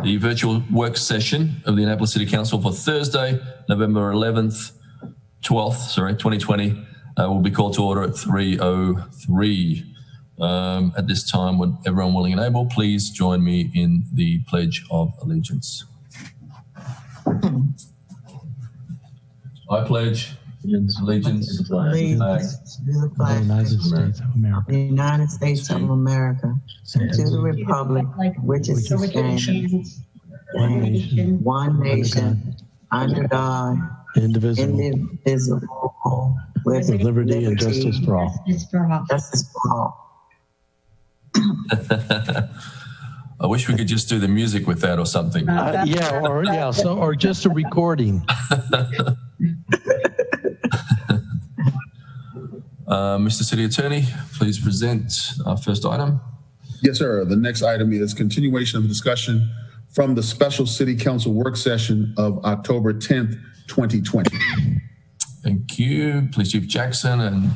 The virtual work session of the Annapolis City Council for Thursday, November 2020, will be called to order at 3:03. At this time, would everyone willing and able please join me in the Pledge of Allegiance? I pledge allegiance to the United States of America, the United States of America, and to the republic which is stands one nation under God, indivisible, with liberty and justice for all. Justice for all. I wish we could just do the music with that or something. Or just a recording. Mr. City Attorney, please present our first item. Yes, sir. The next item is continuation of discussion from the special City Council work session of October 10th, 2020. Thank you. Police Chief Jackson and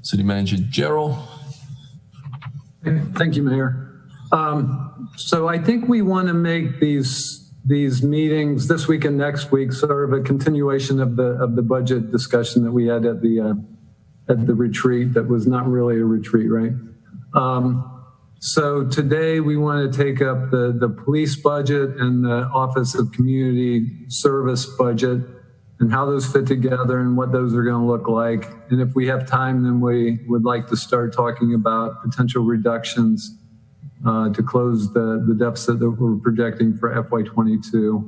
City Manager Gerald. Thank you, Mayor. So I think we want to make these meetings this week and next week sort of a continuation of the budget discussion that we had at the retreat. That was not really a retreat, right? So today we want to take up the police budget and the Office of Community Service budget and how those fit together and what those are going to look like. And if we have time, then we would like to start talking about potential reductions to close the deficit that we're projecting for FY22.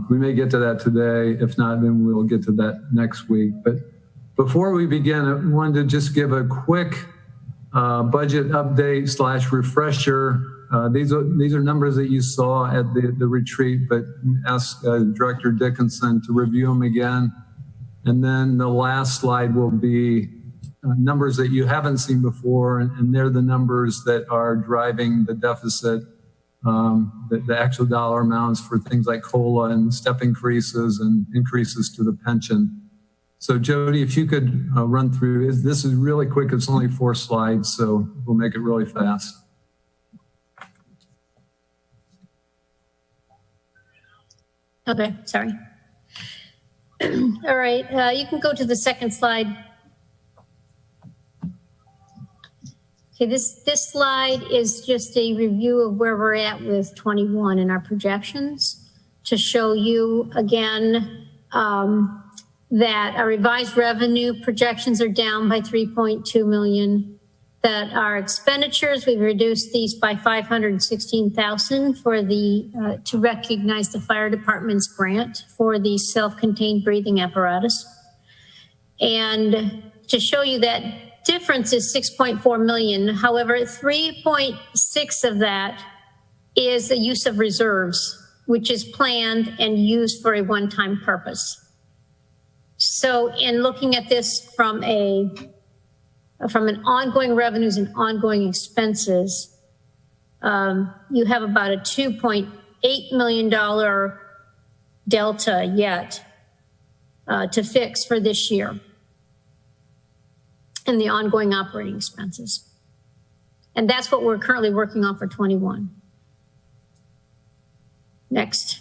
We may get to that today. If not, then we'll get to that next week. But before we begin, I wanted to just give a quick budget update / refresher. These are numbers that you saw at the retreat, but ask Director Dickinson to review them again. And then the last slide will be numbers that you haven't seen before, and they're the numbers that are driving the deficit, the actual dollar amounts for things like COLA and step increases and increases to the pension. So Jody, if you could run through, this is really quick, it's only 4 slides, so we'll make it really fast. Okay, sorry. All right, you can go to the second slide. Okay, this slide is just a review of where we're at with 21 in our projections to show you again that our revised revenue projections are down by 3.2 million, that our expenditures, we've reduced these by 516,000 for to recognize the fire department's grant for the self-contained breathing apparatus. And to show you that difference is 6.4 million. However, 3.6 of that is the use of reserves, which is planned and used for a one-time purpose. So in looking at this from an ongoing revenues and ongoing expenses, you have about a $2.8 million delta yet to fix for this year in the ongoing operating expenses. And that's what we're currently working on for 21. Next.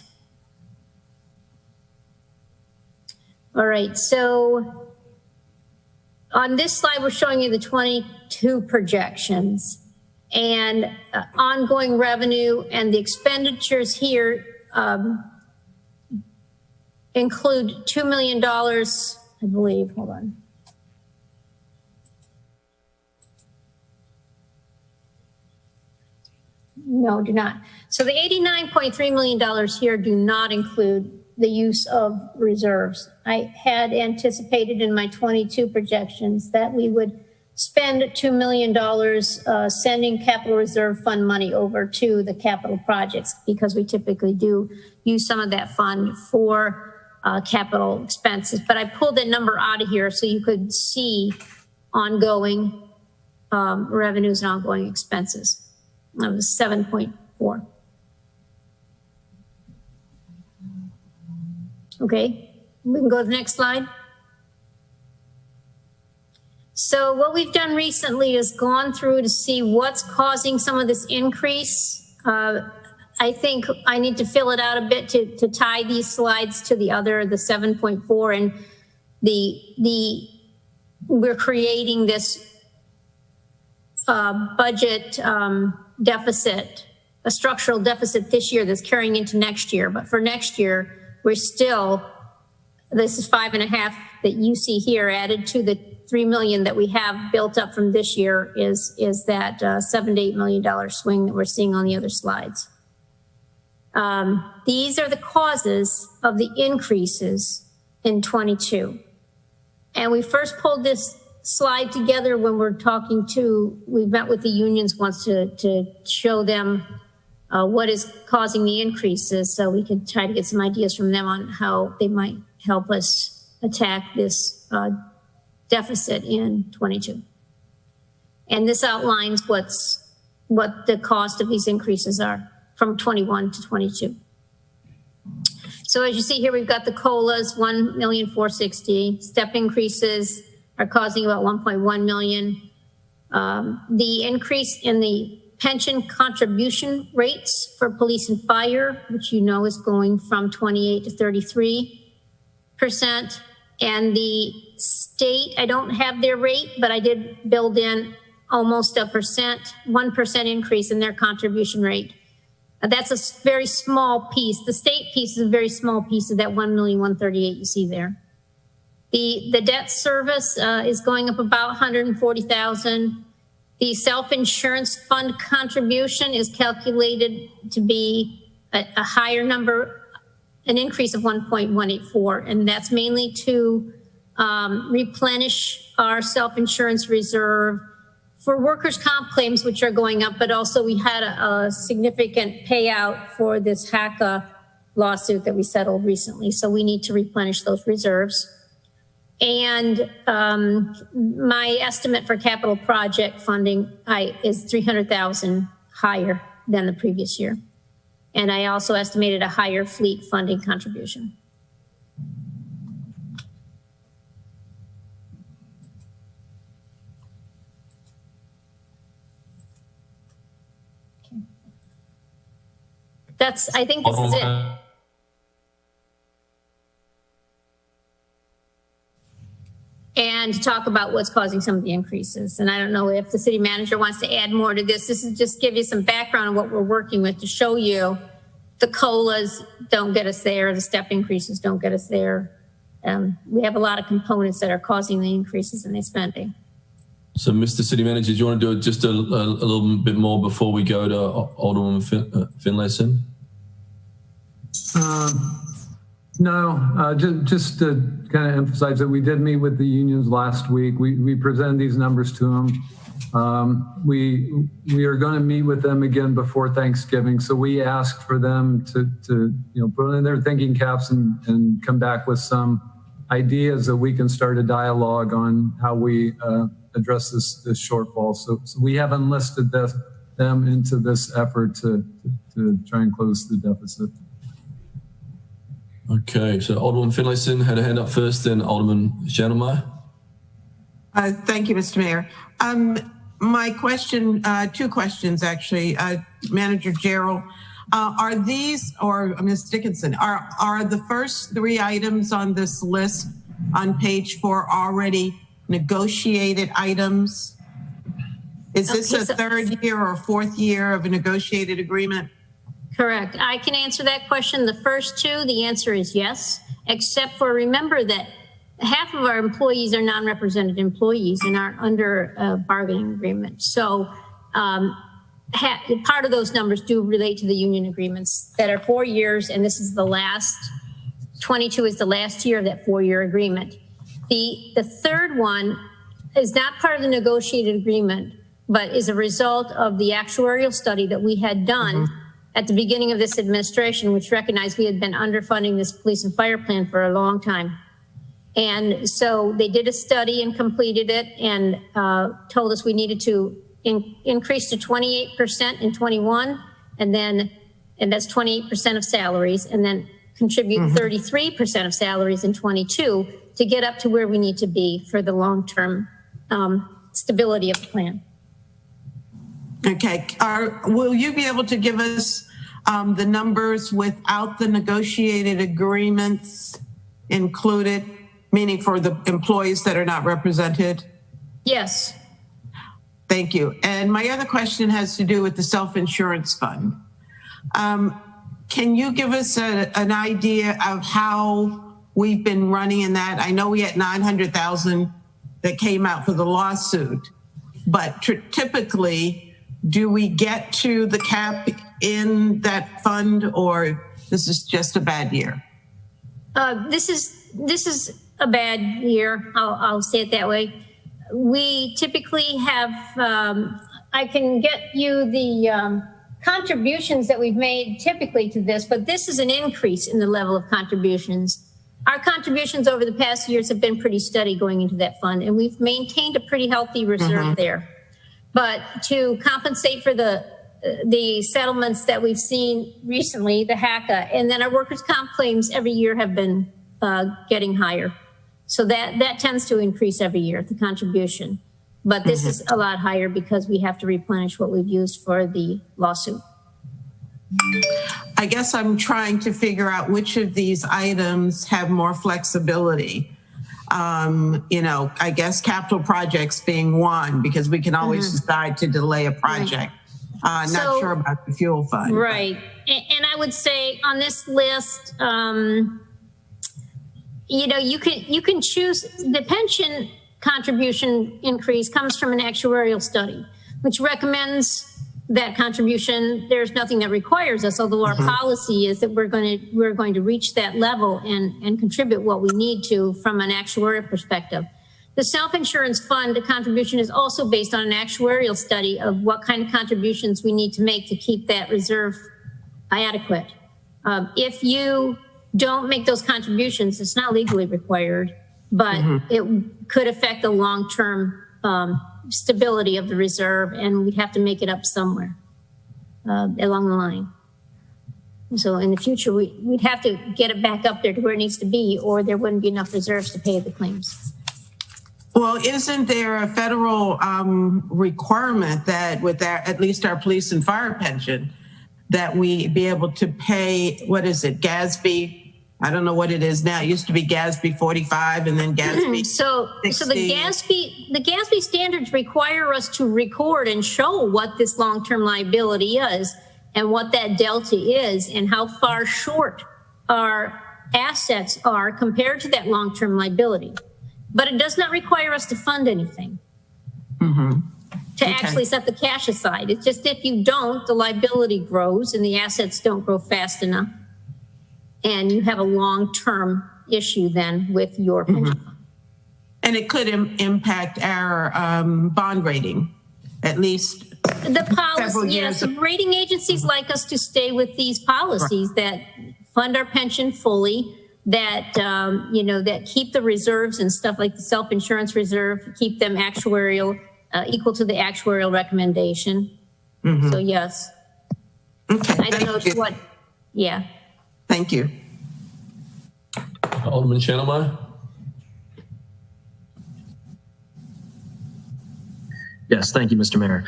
All right, so on this slide, we're showing you the 22 projections and ongoing revenue, and the expenditures here include $2 million, I believe, hold on. No, do not. So the $89.3 million here do not include the use of reserves. I had anticipated in my 22 projections that we would spend $2 million sending capital reserve fund money over to the capital projects, because we typically do use some of that fund for capital expenses. But I pulled that number out of here so you could see ongoing revenues and ongoing expenses. That was 7.4. Okay, we can go to the next slide. So what we've done recently is gone through to see what's causing some of this increase. I think I need to fill it out a bit to tie these slides to the 7.4, and we're creating this budget deficit, a structural deficit this year that's carrying into next year. But for next year, we're still, this is 5.5 that you see here added to the 3 million that we have built up from this year is that $7 to $8 million swing that we're seeing on the other slides. These are the causes of the increases in 22. And we first pulled this slide together when we met with the unions once to show them what is causing the increases, so we could try to get some ideas from them on how they might help us attack this deficit in 22. And this outlines what the cost of these increases are from 21 to 22. So as you see here, we've got the COLAs, 1,460,000. Step increases are causing about 1.1 million. The increase in the pension contribution rates for police and fire, which you know is going from 28 to 33%. And the state, I don't have their rate, but I did build in almost 1% increase in their contribution rate. That's a very small piece. The state piece is a very small piece of that 1,138,000 you see there. The debt service is going up about 140,000. The self-insurance fund contribution is calculated to be a higher number, an increase of 1.184, and that's mainly to replenish our self-insurance reserve for workers' comp claims, which are going up, but also we had a significant payout for this HACA lawsuit that we settled recently. So we need to replenish those reserves. And my estimate for capital project funding is 300,000 higher than the previous year. And I also estimated a higher fleet funding contribution. I think this is it. And to talk about what's causing some of the increases. And I don't know if the city manager wants to add more to this. This is just give you some background on what we're working with to show you the COLAs don't get us there. The step increases don't get us there. We have a lot of components that are causing the increases in the spending. So, Mr. City Manager, do you want to do it just a little bit more before we go to Alderman Finlayson? No, just to kind of emphasize that we did meet with the unions last week. We presented these numbers to them. We are going to meet with them again before Thanksgiving. So we asked for them to put in their thinking caps and come back with some ideas that we can start a dialogue on how we address this shortfall. So we have enlisted them into this effort to try and close the deficit. Okay, so Alderman Finlayson had a hand up first, then Alderman Schneidermeyer. Thank you, Mr. Mayor. My question, two questions actually. Manager Gerald, are these, or Ms. Dickinson, are the first three items on this list on page 4 already negotiated items? Is this a third year or fourth year of a negotiated agreement? Correct. I can answer that question. The first two, the answer is yes, except for remember that half of our employees are non-represented employees and aren't under a bargaining agreement. So part of those numbers do relate to the union agreements that are 4 years, and this is the last, 22 is the last year of that 4-year agreement. The third one is not part of the negotiated agreement, but is a result of the actuarial study that we had done at the beginning of this administration, which recognized we had been underfunding this police and fire plan for a long time. And so they did a study and completed it and told us we needed to increase to 28% in 21, and that's 28% of salaries, and then contribute 33% of salaries in 22 to get up to where we need to be for the long-term stability of the plan. Okay. Will you be able to give us the numbers without the negotiated agreements included, meaning for the employees that are not represented? Yes. Thank you. And my other question has to do with the self-insurance fund. Can you give us an idea of how we've been running in that? I know we had 900,000 that came out for the lawsuit, but typically, do we get to the cap in that fund, or this is just a bad year? This is a bad year. I'll say it that way. We typically have, I can get you the contributions that we've made typically to this, but this is an increase in the level of contributions. Our contributions over the past years have been pretty steady going into that fund, and we've maintained a pretty healthy reserve there. But to compensate for the settlements that we've seen recently, the HACA, and then our workers' comp claims every year have been getting higher. So that tends to increase every year, the contribution. But this is a lot higher because we have to replenish what we've used for the lawsuit. I guess I'm trying to figure out which of these items have more flexibility. You know, I guess capital projects being one, because we can always decide to delay a project. Not sure about the fuel fund. Right. And I would say on this list, you know, you can choose. The pension contribution increase comes from an actuarial study, which recommends that contribution. There's nothing that requires us, although our policy is that we're going to reach that level and contribute what we need to from an actuarial perspective. The self-insurance fund, the contribution is also based on an actuarial study of what kind of contributions we need to make to keep that reserve adequate. If you don't make those contributions, it's not legally required, but it could affect the long-term stability of the reserve, and we'd have to make it up somewhere along the line. So in the future, we'd have to get it back up there to where it needs to be, or there wouldn't be enough reserves to pay the claims. Well, isn't there a federal requirement that with at least our police and fire pension, that we be able to pay, what is it, GASB? I don't know what it is now. It used to be GASB 45 and then GASB 60. So the GASB standards require us to record and show what this long-term liability is and what that delta is and how far short our assets are compared to that long-term liability. But it does not require us to fund anything to actually set the cash aside. It's just if you don't, the liability grows and the assets don't grow fast enough. And you have a long-term issue then with your pension fund. And it could impact our bond rating, at least. The policy, yes, rating agencies like us to stay with these policies that fund our pension fully, that, you know, that keep the reserves and stuff like the self-insurance reserve, keep them actuarial, equal to the actuarial recommendation. So yes. Okay. I don't know what, yeah. Thank you. Alderman Shanelmeyer. Yes, thank you, Mr. Mayor.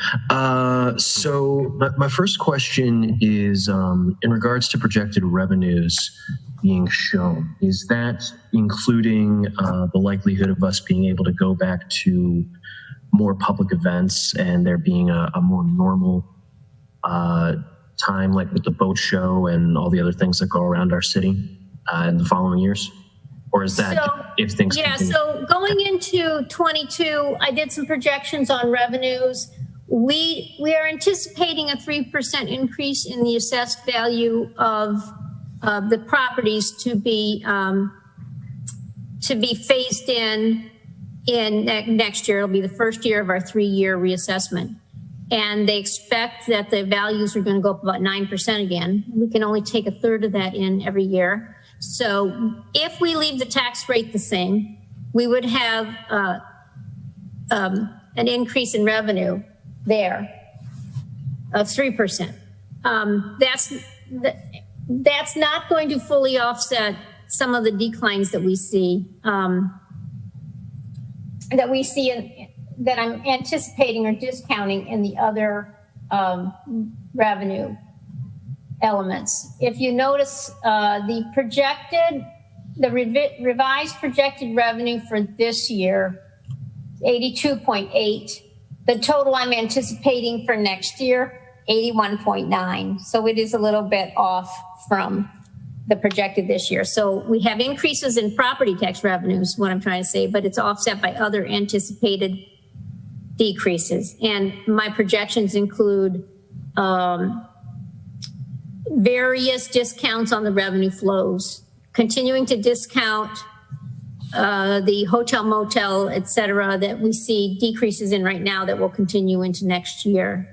So my first question is in regards to projected revenues being shown. Is that including the likelihood of us being able to go back to more public events and there being a more normal time, like with the boat show and all the other things that go around our city in the following years? Or is that if things continue? So going into 22, I did some projections on revenues. We are anticipating a 3% increase in the assessed value of the properties to be phased in next year. It'll be the first year of our 3-year reassessment. And they expect that the values are going to go up about 9% again. We can only take a third of that in every year. So if we leave the tax rate the same, we would have an increase in revenue there of 3%. That's not going to fully offset some of the declines that we see that I'm anticipating or discounting in the other revenue elements. If you notice, the revised projected revenue for this year, 82.8. The total I'm anticipating for next year, 81.9. So it is a little bit off from the projected this year. So we have increases in property tax revenues, what I'm trying to say, but it's offset by other anticipated decreases. And my projections include various discounts on the revenue flows, continuing to discount the hotel, motel, et cetera, that we see decreases in right now that will continue into next year.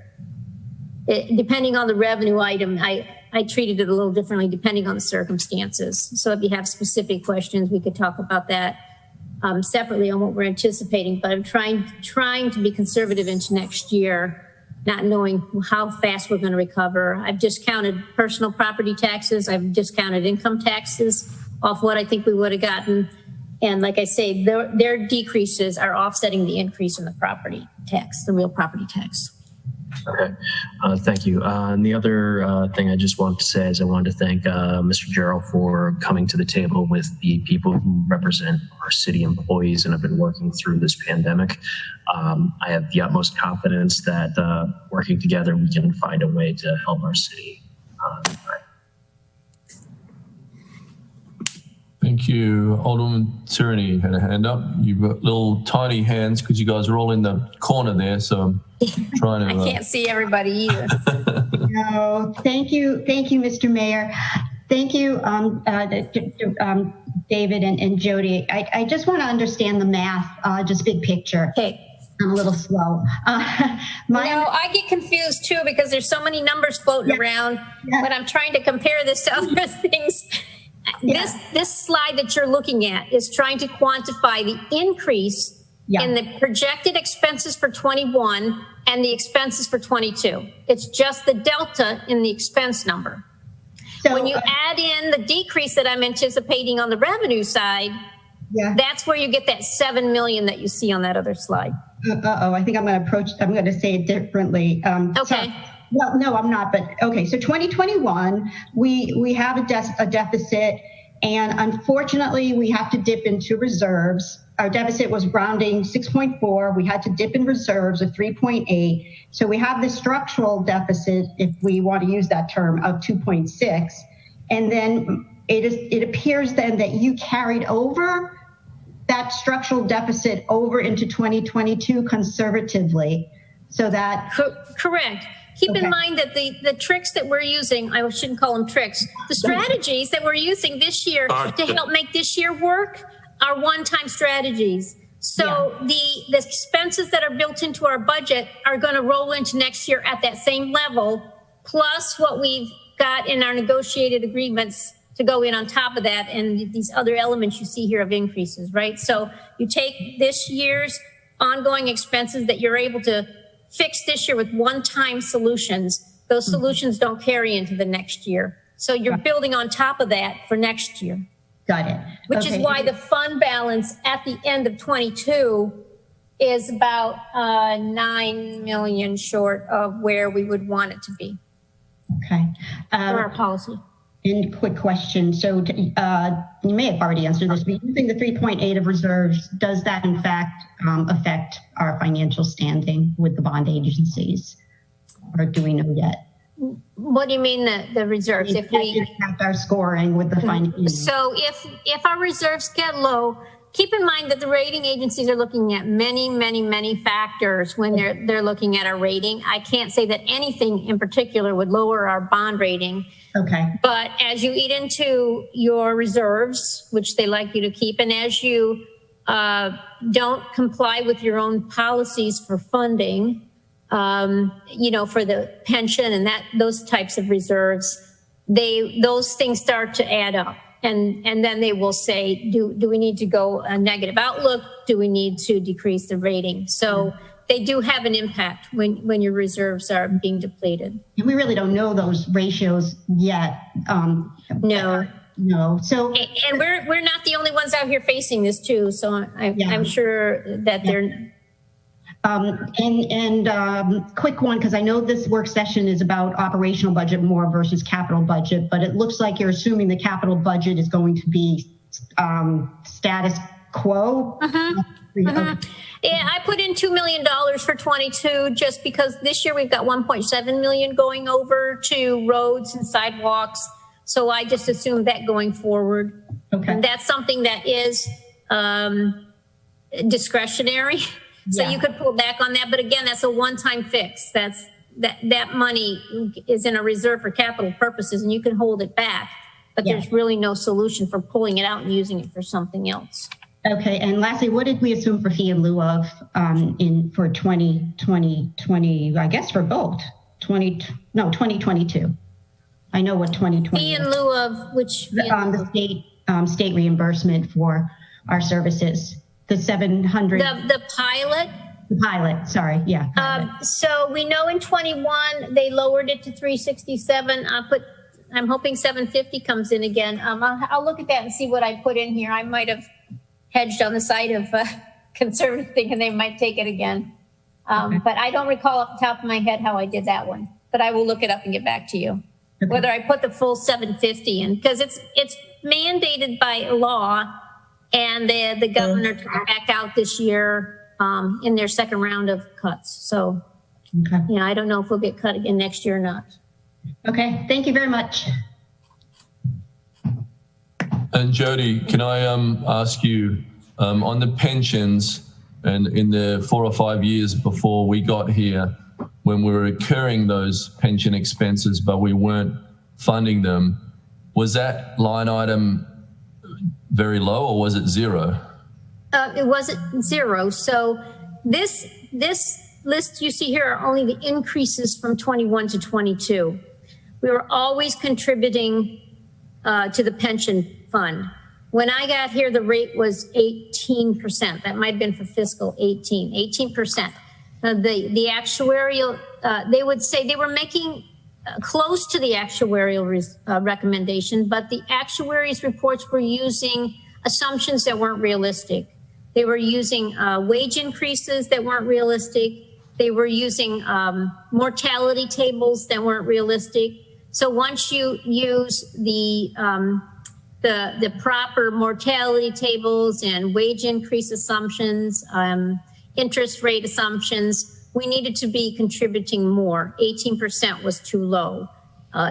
Depending on the revenue item, I treated it a little differently depending on the circumstances. So if you have specific questions, we could talk about that separately on what we're anticipating, but I'm trying to be conservative into next year, not knowing how fast we're going to recover. I've discounted personal property taxes. I've discounted income taxes off what I think we would have gotten. And like I say, their decreases are offsetting the increase in the property tax, the real property tax. Okay, thank you. And the other thing I just wanted to say is I wanted to thank Mr. Jarrell for coming to the table with the people who represent our city employees and have been working through this pandemic. I have the utmost confidence that working together, we can find a way to help our city. Thank you. Alderman Tierney had a hand up. You've got little tiny hands because you guys are all in the corner there. So I'm trying to. I can't see everybody either. No, thank you, Mr. Mayor. Thank you, David and Jody. I just want to understand the math, just big picture. Okay. I'm a little slow. I get confused too because there's so many numbers floating around when I'm trying to compare this to other things. This slide that you're looking at is trying to quantify the increase in the projected expenses for 21 and the expenses for 22. It's just the delta in the expense number. So, when you add in the decrease that I'm anticipating on the revenue side, that's where you get that 7 million that you see on that other slide. I think I'm going to say it differently. Okay. Well, no, I'm not, but okay. So 2021, we have a deficit, and unfortunately we have to dip into reserves. Our deficit was rounding 6.4. We had to dip in reserves of 3.8. So we have the structural deficit, if we want to use that term, of 2.6. And then it appears then that you carried over that structural deficit over into 2022 conservatively, so that correct. Keep in mind that the tricks that we're using, I shouldn't call them tricks, the strategies that we're using this year to help make this year work are one-time strategies. So the expenses that are built into our budget are going to roll into next year at that same level, plus what we've got in our negotiated agreements to go in on top of that, and these other elements you see here of increases, right? So you take this year's ongoing expenses that you're able to fix this year with one-time solutions. Those solutions don't carry into the next year. So you're building on top of that for next year. Got it. Which is why the fund balance at the end of 22 is about 9 million short of where we would want it to be. Okay. For our policy. And quick question. So you may have already answered this, but using the 3.8 of reserves, does that in fact affect our financial standing with the bond agencies? Or do we know yet? What do you mean the reserves? If we impact our scoring with the finance. So if our reserves get low, keep in mind that the rating agencies are looking at many factors when they're looking at our rating. I can't say that anything in particular would lower our bond rating. Okay. But as you eat into your reserves, which they like you to keep, and as you don't comply with your own policies for funding, for the pension and those types of reserves, those things start to add up. And then they will say, do we need to go a negative outlook? Do we need to decrease the rating? So they do have an impact when your reserves are being depleted. And we really don't know those ratios yet. No. So, and we're not the only ones out here facing this too. So I'm sure that they're. Quick one, because I know this work session is about operational budget more versus capital budget, but it looks like you're assuming the capital budget is going to be status quo. Yeah, I put in $2 million for 22 just because this year we've got 1.7 million going over to roads and sidewalks. So I just assumed that going forward. Okay. And that's something that is discretionary. So you could pull back on that. But again, that's a one-time fix. That money is in a reserve for capital purposes and you can hold it back. But there's really no solution for pulling it out and using it for something else. Okay, and lastly, what did we assume for fee in lieu of for 2020, I guess for both, 2022. I know what 2020 Fee in lieu of which? The state reimbursement for our services, the 700. The pilot? The pilot, sorry, yeah. So we know in 21, they lowered it to 367. I'm hoping 750 comes in again. I'll look at that and see what I put in here. I might have hedged on the side of conservative thinking they might take it again. But I don't recall off the top of my head how I did that one, but I will look it up and get back to you. Okay. Whether I put the full 750 in, because it's mandated by law and the governor took it back out this year in their second round of cuts. So, I don't know if we'll get cut again next year or not. Okay, thank you very much. And Jody, can I ask you on the pensions and in the 4 or 5 years before we got here, when we were incurring those pension expenses, but we weren't funding them, was that line item very low or was it zero? It wasn't zero. So this list you see here are only the increases from 21 to 22. We were always contributing to the pension fund. When I got here, the rate was 18%. That might have been for fiscal 18%. The actuarial, they would say they were making close to the actuarial recommendation, but the actuaries' reports were using assumptions that weren't realistic. They were using wage increases that weren't realistic. They were using mortality tables that weren't realistic. So once you use the proper mortality tables and wage increase assumptions, interest rate assumptions, we needed to be contributing more. 18% was too low.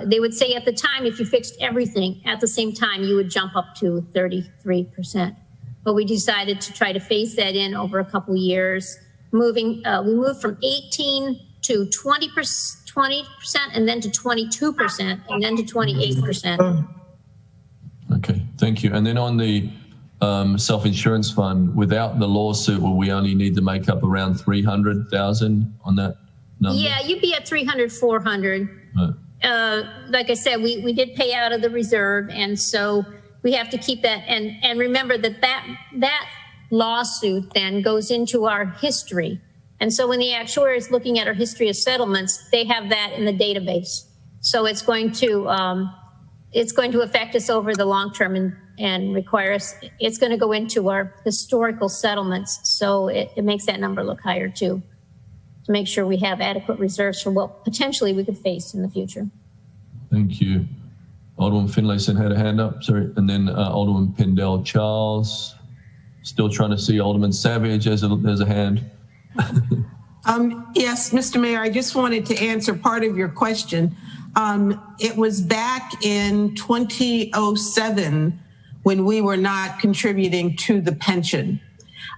They would say at the time, if you fixed everything at the same time, you would jump up to 33%. But we decided to try to phase that in over a couple of years. We moved from 18 to 20%, and then to 22%, and then to 28%. Okay, thank you. And then on the self-insurance fund, without the lawsuit, will we only need to make up around 300,000 on that number? Yeah, you'd be at 300, 400. Right. Like I said, we did pay out of the reserve, and so we have to keep that. And remember that lawsuit then goes into our history. And so when the actuary is looking at our history of settlements, they have that in the database. So it's going to affect us over the long term and require us, it's going to go into our historical settlements. So it makes that number look higher too, to make sure we have adequate reserves for what potentially we could face in the future. Thank you. Alderman Finlayson had a hand up, sorry. And then Alderman Pindell Charles. Still trying to see Alderman Savage as a hand. Yes, Mr. Mayor, I just wanted to answer part of your question. It was back in 2007 when we were not contributing to the pension.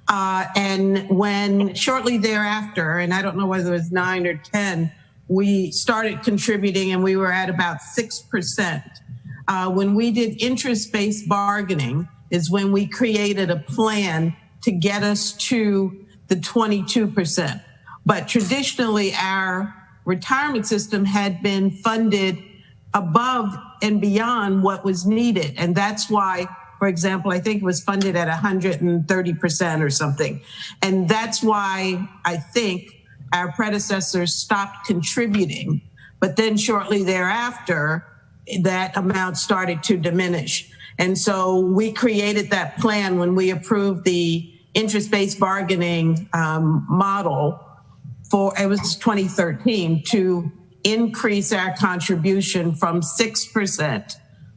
And when shortly thereafter, and I don't know whether it was 9 or 10, we started contributing and we were at about 6%. When we did interest-based bargaining is when we created a plan to get us to the 22%. But traditionally, our retirement system had been funded above and beyond what was needed. And that's why, for example, I think it was funded at 130% or something. And that's why I think our predecessors stopped contributing. But then shortly thereafter, that amount started to diminish. And so we created that plan when we approved the interest-based bargaining model it was 2013, to increase our contribution from 6%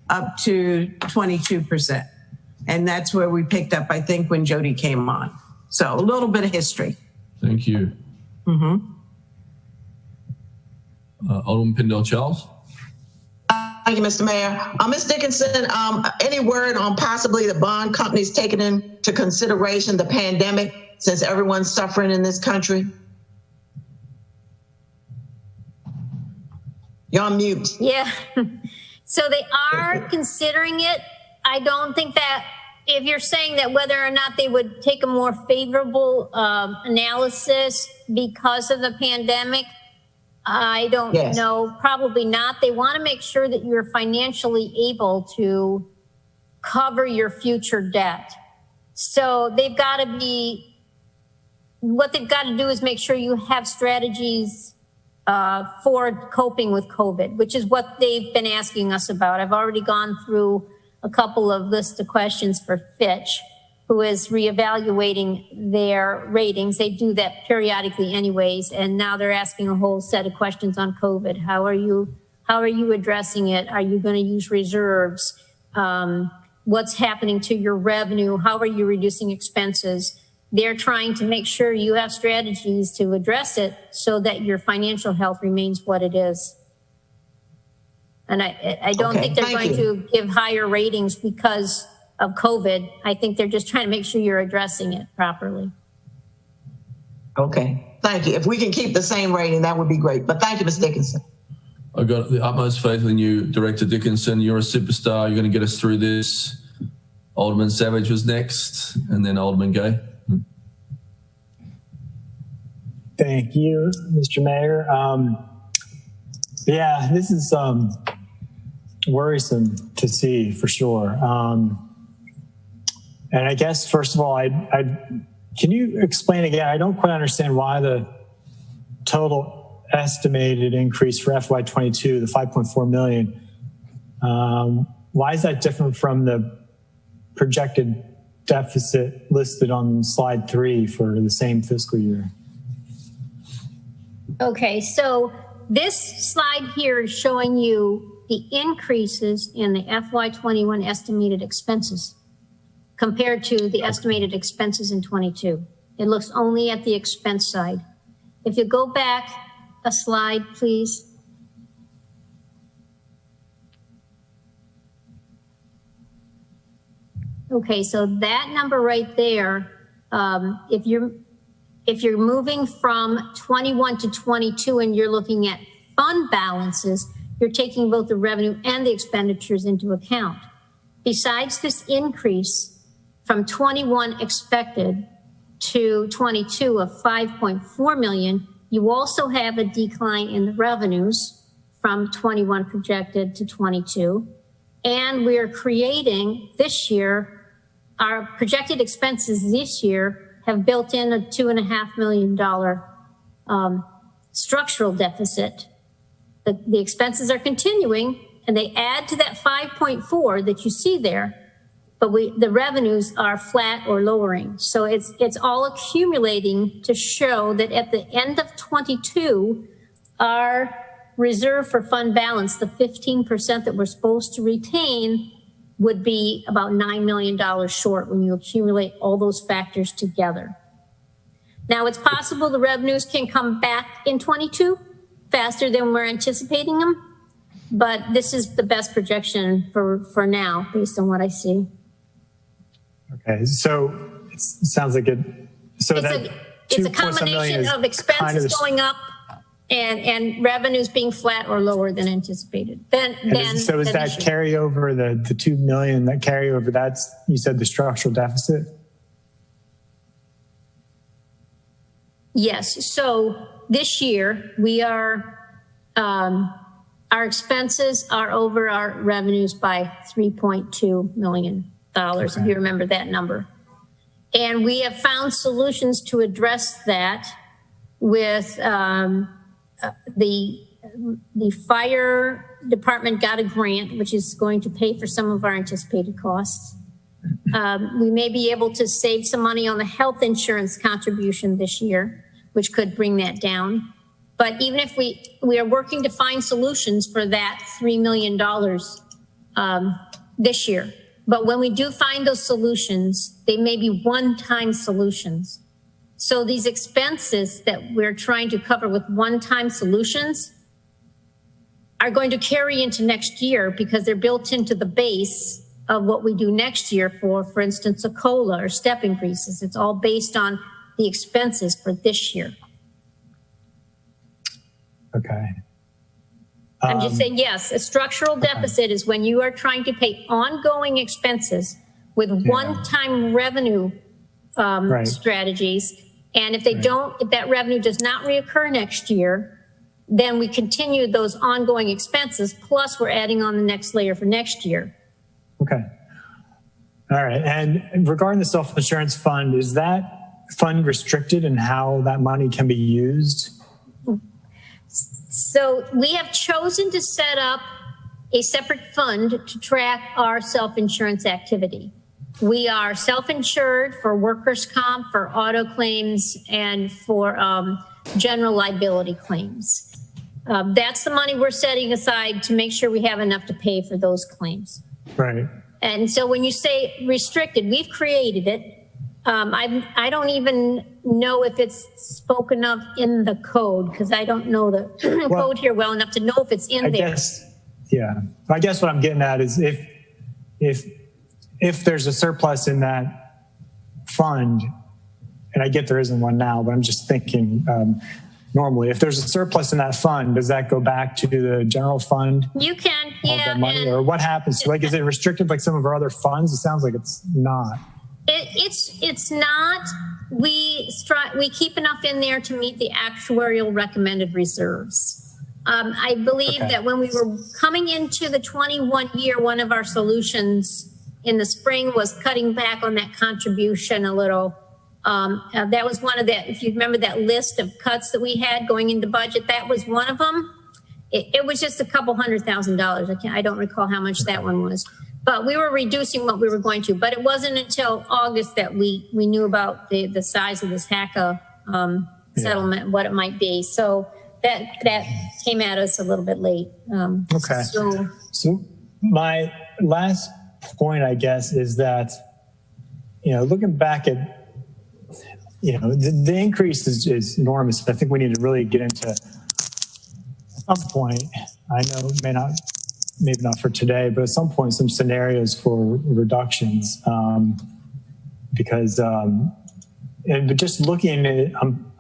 up to 22%. And that's where we picked up, I think, when Jody came on. So a little bit of history. Thank you. Alderman Pindell-Charles. Thank you, Mr. Mayor. Ms. Dickinson, any word on possibly the bond companies taking into consideration the pandemic since everyone's suffering in this country? You're on mute. Yeah. So they are considering it. I don't think that if you're saying that whether or not they would take a more favorable analysis because of the pandemic, I don't know. Probably not. They want to make sure that you're financially able to cover your future debt. So they've got to be, what they've got to do is make sure you have strategies for coping with COVID, which is what they've been asking us about. I've already gone through a couple of lists of questions for Fitch, who is reevaluating their ratings. They do that periodically anyways, and now they're asking a whole set of questions on COVID. How are you addressing it? Are you going to use reserves? What's happening to your revenue? How are you reducing expenses? They're trying to make sure you have strategies to address it so that your financial health remains what it is. And I don't think they're going to give higher ratings because of COVID. I think they're just trying to make sure you're addressing it properly. Okay, thank you. If we can keep the same rating, that would be great. But thank you, Ms. Dickinson. I've got the utmost faith in you, Director Dickinson. You're a superstar. You're going to get us through this. Alderman Savage was next, and then Alderman Gay. Thank you, Mr. Mayor. Yeah, this is worrisome to see for sure. And I guess, first of all, can you explain again? I don't quite understand why the total estimated increase for FY22, the 5.4 million, why is that different from the projected deficit listed on slide 3 for the same fiscal year? Okay, so this slide here is showing you the increases in the FY21 estimated expenses compared to the estimated expenses in 22. It looks only at the expense side. If you go back a slide, please. Okay, so that number right there, if you're moving from 21 to 22 and you're looking at fund balances, you're taking both the revenue and the expenditures into account. Besides this increase from 21 expected to 22 of 5.4 million, you also have a decline in the revenues from 21 projected to 22. And we're creating this year, our projected expenses this year have built in a $2.5 million structural deficit. The expenses are continuing and they add to that 5.4 that you see there, but the revenues are flat or lowering. So it's all accumulating to show that at the end of 22, our reserve for fund balance, the 15% that we're supposed to retain, would be about $9 million short when you accumulate all those factors together. Now, it's possible the revenues can come back in 22 faster than we're anticipating them, but this is the best projection for now based on what I see. Okay, so it sounds like it. So it's a combination of expenses going up and revenues being flat or lower than anticipated. So is that carryover, the 2 million, that carryover, that's, you said, the structural deficit? Yes. So this year we are, our expenses are over our revenues by $3.2 million, if you remember that number. And we have found solutions to address that with the fire department got a grant, which is going to pay for some of our anticipated costs. We may be able to save some money on the health insurance contribution this year. which could bring that down. But even if we are working to find solutions for that $3 million this year. But when we do find those solutions, they may be one-time solutions. So these expenses that we're trying to cover with one-time solutions are going to carry into next year because they're built into the base of what we do next year for instance, a COLA or step increases. It's all based on the expenses for this year. Okay. I'm just saying, yes, a structural deficit is when you are trying to pay ongoing expenses with one-time revenue strategies. And if they don't, if that revenue does not reoccur next year, then we continue those ongoing expenses, plus we're adding on the next layer for next year. Okay. All right. And regarding the self-insurance fund, is that fund restricted in how that money can be used? So we have chosen to set up a separate fund to track our self-insurance activity. We are self-insured for workers' comp, for auto claims, and for general liability claims. That's the money we're setting aside to make sure we have enough to pay for those claims. Right. And so when you say restricted, we've created it. I don't even know if it's spoken of in the code because I don't know the code here well enough to know if it's in there. I guess what I'm getting at is if there's a surplus in that fund, and I get there isn't one now, but I'm just thinking normally, if there's a surplus in that fund, does that go back to the general fund? You can, yeah. Money, or what happens? Like, is it restricted like some of our other funds? It sounds like it's not. It's not. We keep enough in there to meet the actuarial recommended reserves. I believe that when we were coming into the 21 year, one of our solutions in the spring was cutting back on that contribution a little. That was one of the, if you remember that list of cuts that we had going into budget, that was one of them. It was just a couple $100,000. I don't recall how much that one was, but we were reducing what we were going to. But it wasn't until August that we knew about the size of this HACA settlement, what it might be. So that came at us a little bit late. Okay. So my last point, I guess, is that, looking back at, the increase is enormous. I think we need to really get into at some point, I know maybe not for today, but at some point, some scenarios for reductions. Because just looking at it,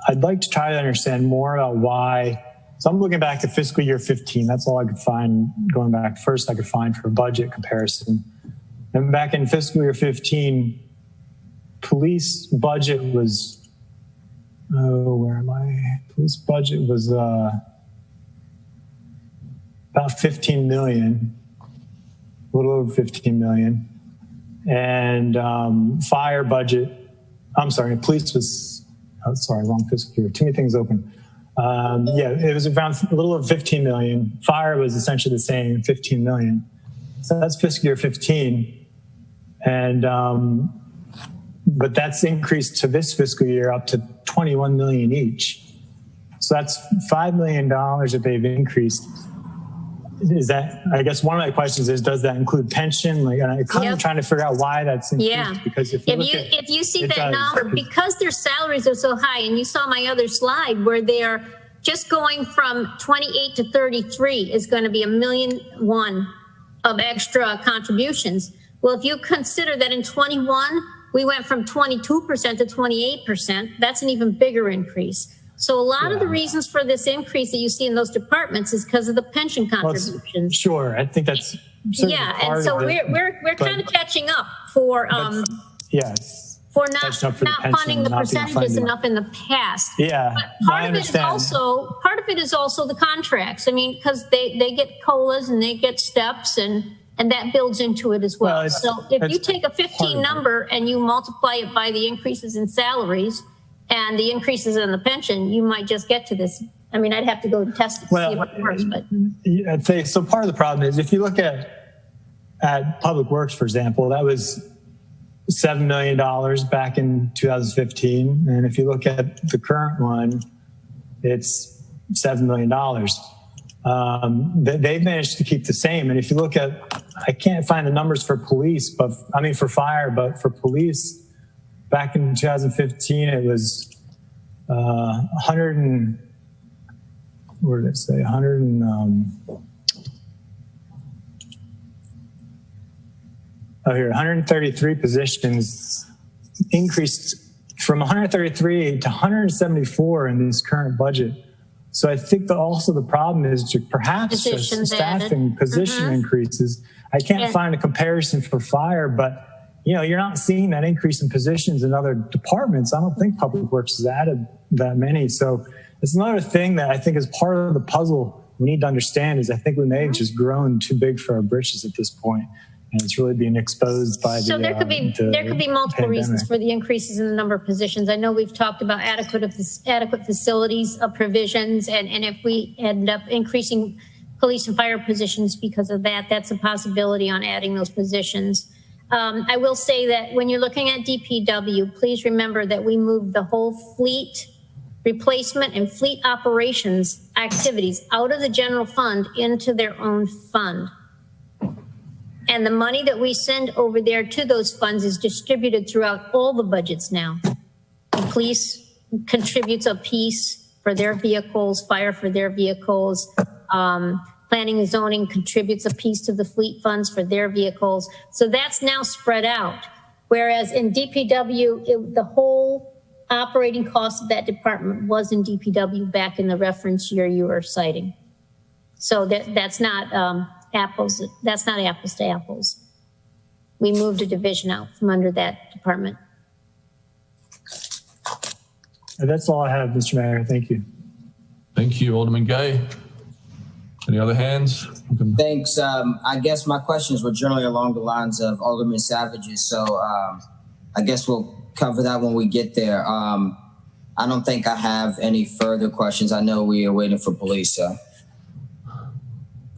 I'd like to try to understand more about why. So I'm looking back to fiscal year 15. That's all I could find going back first I could find for a budget comparison. And back in fiscal year 15, police budget was, where am I? Police budget was about 15 million, a little over 15 million. And fire budget, I'm sorry, police was, wrong fiscal year, too many things open. It was around a little over 15 million. Fire was essentially the same, 15 million. So that's fiscal year 15. And, but that's increased to this fiscal year up to 21 million each. So that's $5 million that they've increased. Is that, I guess one of my questions is, does that include pension? Like, and I'm kind of trying to figure out why that's increased. Because if you see that number, because their salaries are so high, and you saw my other slide where they are just going from 28 to 33 is going to be $1.1 million of extra contributions. Well, if you consider that in 21, we went from 22% to 28%, that's an even bigger increase. So a lot of the reasons for this increase that you see in those departments is because of the pension contributions. Sure, I think that's and so we're kind of catching up for for not funding the percentages enough in the past. Yeah, but part of it is also the contracts. I mean, because they get COLAs and they get steps and that builds into it as well. So if you take a 15 number and you multiply it by the increases in salaries and the increases in the pension, you might just get to this. I mean, I'd have to go test it to see if it works. But I'd say, so part of the problem is if you look at Public Works, for example, that was $7 million back in 2015. And if you look at the current one, it's $7 million. They've managed to keep the same. And if you look at, I can't find the numbers for police, but I mean for fire, but for police, back in 2015, it was 100 and, where did it say? 100 and, oh, here, 133 positions increased from 133 to 174 in this current budget. So I think that also the problem is perhaps just staffing position increases. I can't find a comparison for fire, but you know, you're not seeing that increase in positions in other departments. I don't think Public Works has added that many. So it's another thing that I think is part of the puzzle we need to understand is I think we may have just grown too big for our britches at this point. And it's really being exposed by so there could be multiple pandemic. reasons for the increases in the number of positions. I know we've talked about adequate facilities provisions, and if we end up increasing police and fire positions because of that, that's a possibility on adding those positions. I will say that when you're looking at DPW, please remember that we moved the whole fleet replacement and fleet operations activities out of the general fund into their own fund. And the money that we send over there to those funds is distributed throughout all the budgets now. The police contributes a piece for their vehicles, fire for their vehicles, planning and zoning contributes a piece to the fleet funds for their vehicles. So that's now spread out. Whereas in DPW, the whole operating cost of that department was in DPW back in the reference year you were citing. So that's not apples. That's not apples to apples. We moved a division out from under that department. That's all I have, Mr. Mayor. Thank you. Thank you, Alderman Gay. Any other hands? Thanks. I guess my questions were generally along the lines of Alderman Savage's, so I guess we'll cover that when we get there. I don't think I have any further questions. I know we are waiting for police, so.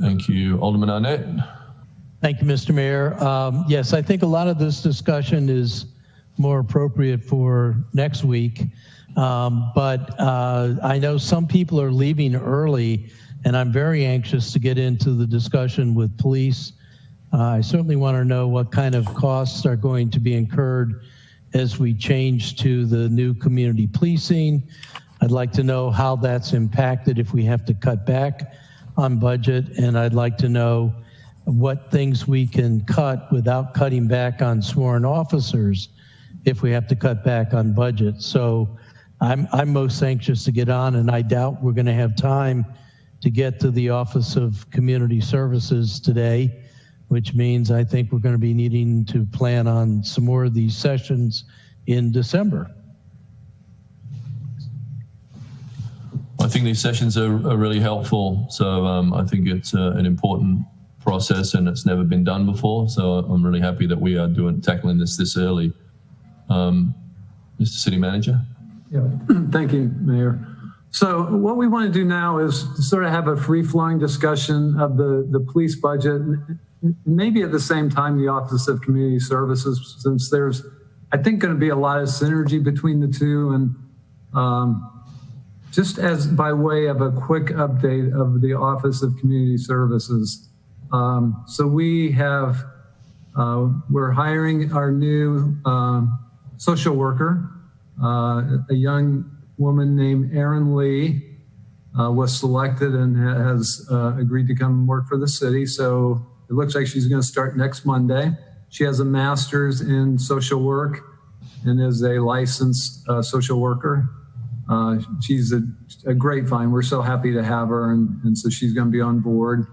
Thank you. Alderman Arnett. Thank you, Mr. Mayor. Yes, I think a lot of this discussion is more appropriate for next week. But I know some people are leaving early, and I'm very anxious to get into the discussion with police. I certainly want to know what kind of costs are going to be incurred as we change to the new community policing. I'd like to know how that's impacted if we have to cut back on budget, and I'd like to know what things we can cut without cutting back on sworn officers if we have to cut back on budget. So I'm most anxious to get on, and I doubt we're going to have time to get to the Office of Community Services today, which means I think we're going to be needing to plan on some more of these sessions in December. I think these sessions are really helpful. So I think it's an important process and it's never been done before. So I'm really happy that we are tackling this early. Mr. City Manager. Yeah, thank you, Mayor. So what we want to do now is sort of have a free-flowing discussion of the police budget, maybe at the same time the Office of Community Services, since there's, I think, going to be a lot of synergy between the two. And just as by way of a quick update of the Office of Community Services. So we have, we're hiring our new social worker, a young woman named Erin Lee was selected and has agreed to come work for the city. So it looks like she's going to start next Monday. She has a master's in social work and is a licensed social worker. She's a great find. We're so happy to have her, and so she's going to be on board.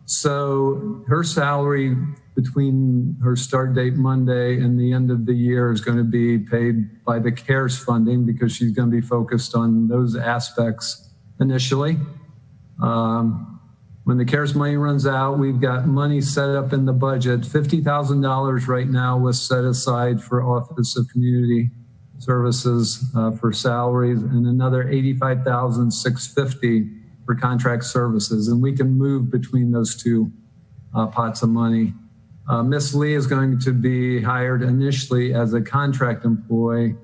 So her salary between her start date Monday and the end of the year is going to be paid by the CARES funding because she's going to be focused on those aspects initially. When the CARES money runs out, we've got money set up in the budget. $50,000 right now was set aside for Office of Community Services for salaries, and another $85,650 for contract services. And we can move between those two pots of money. Ms. Lee is going to be hired initially as a contract employee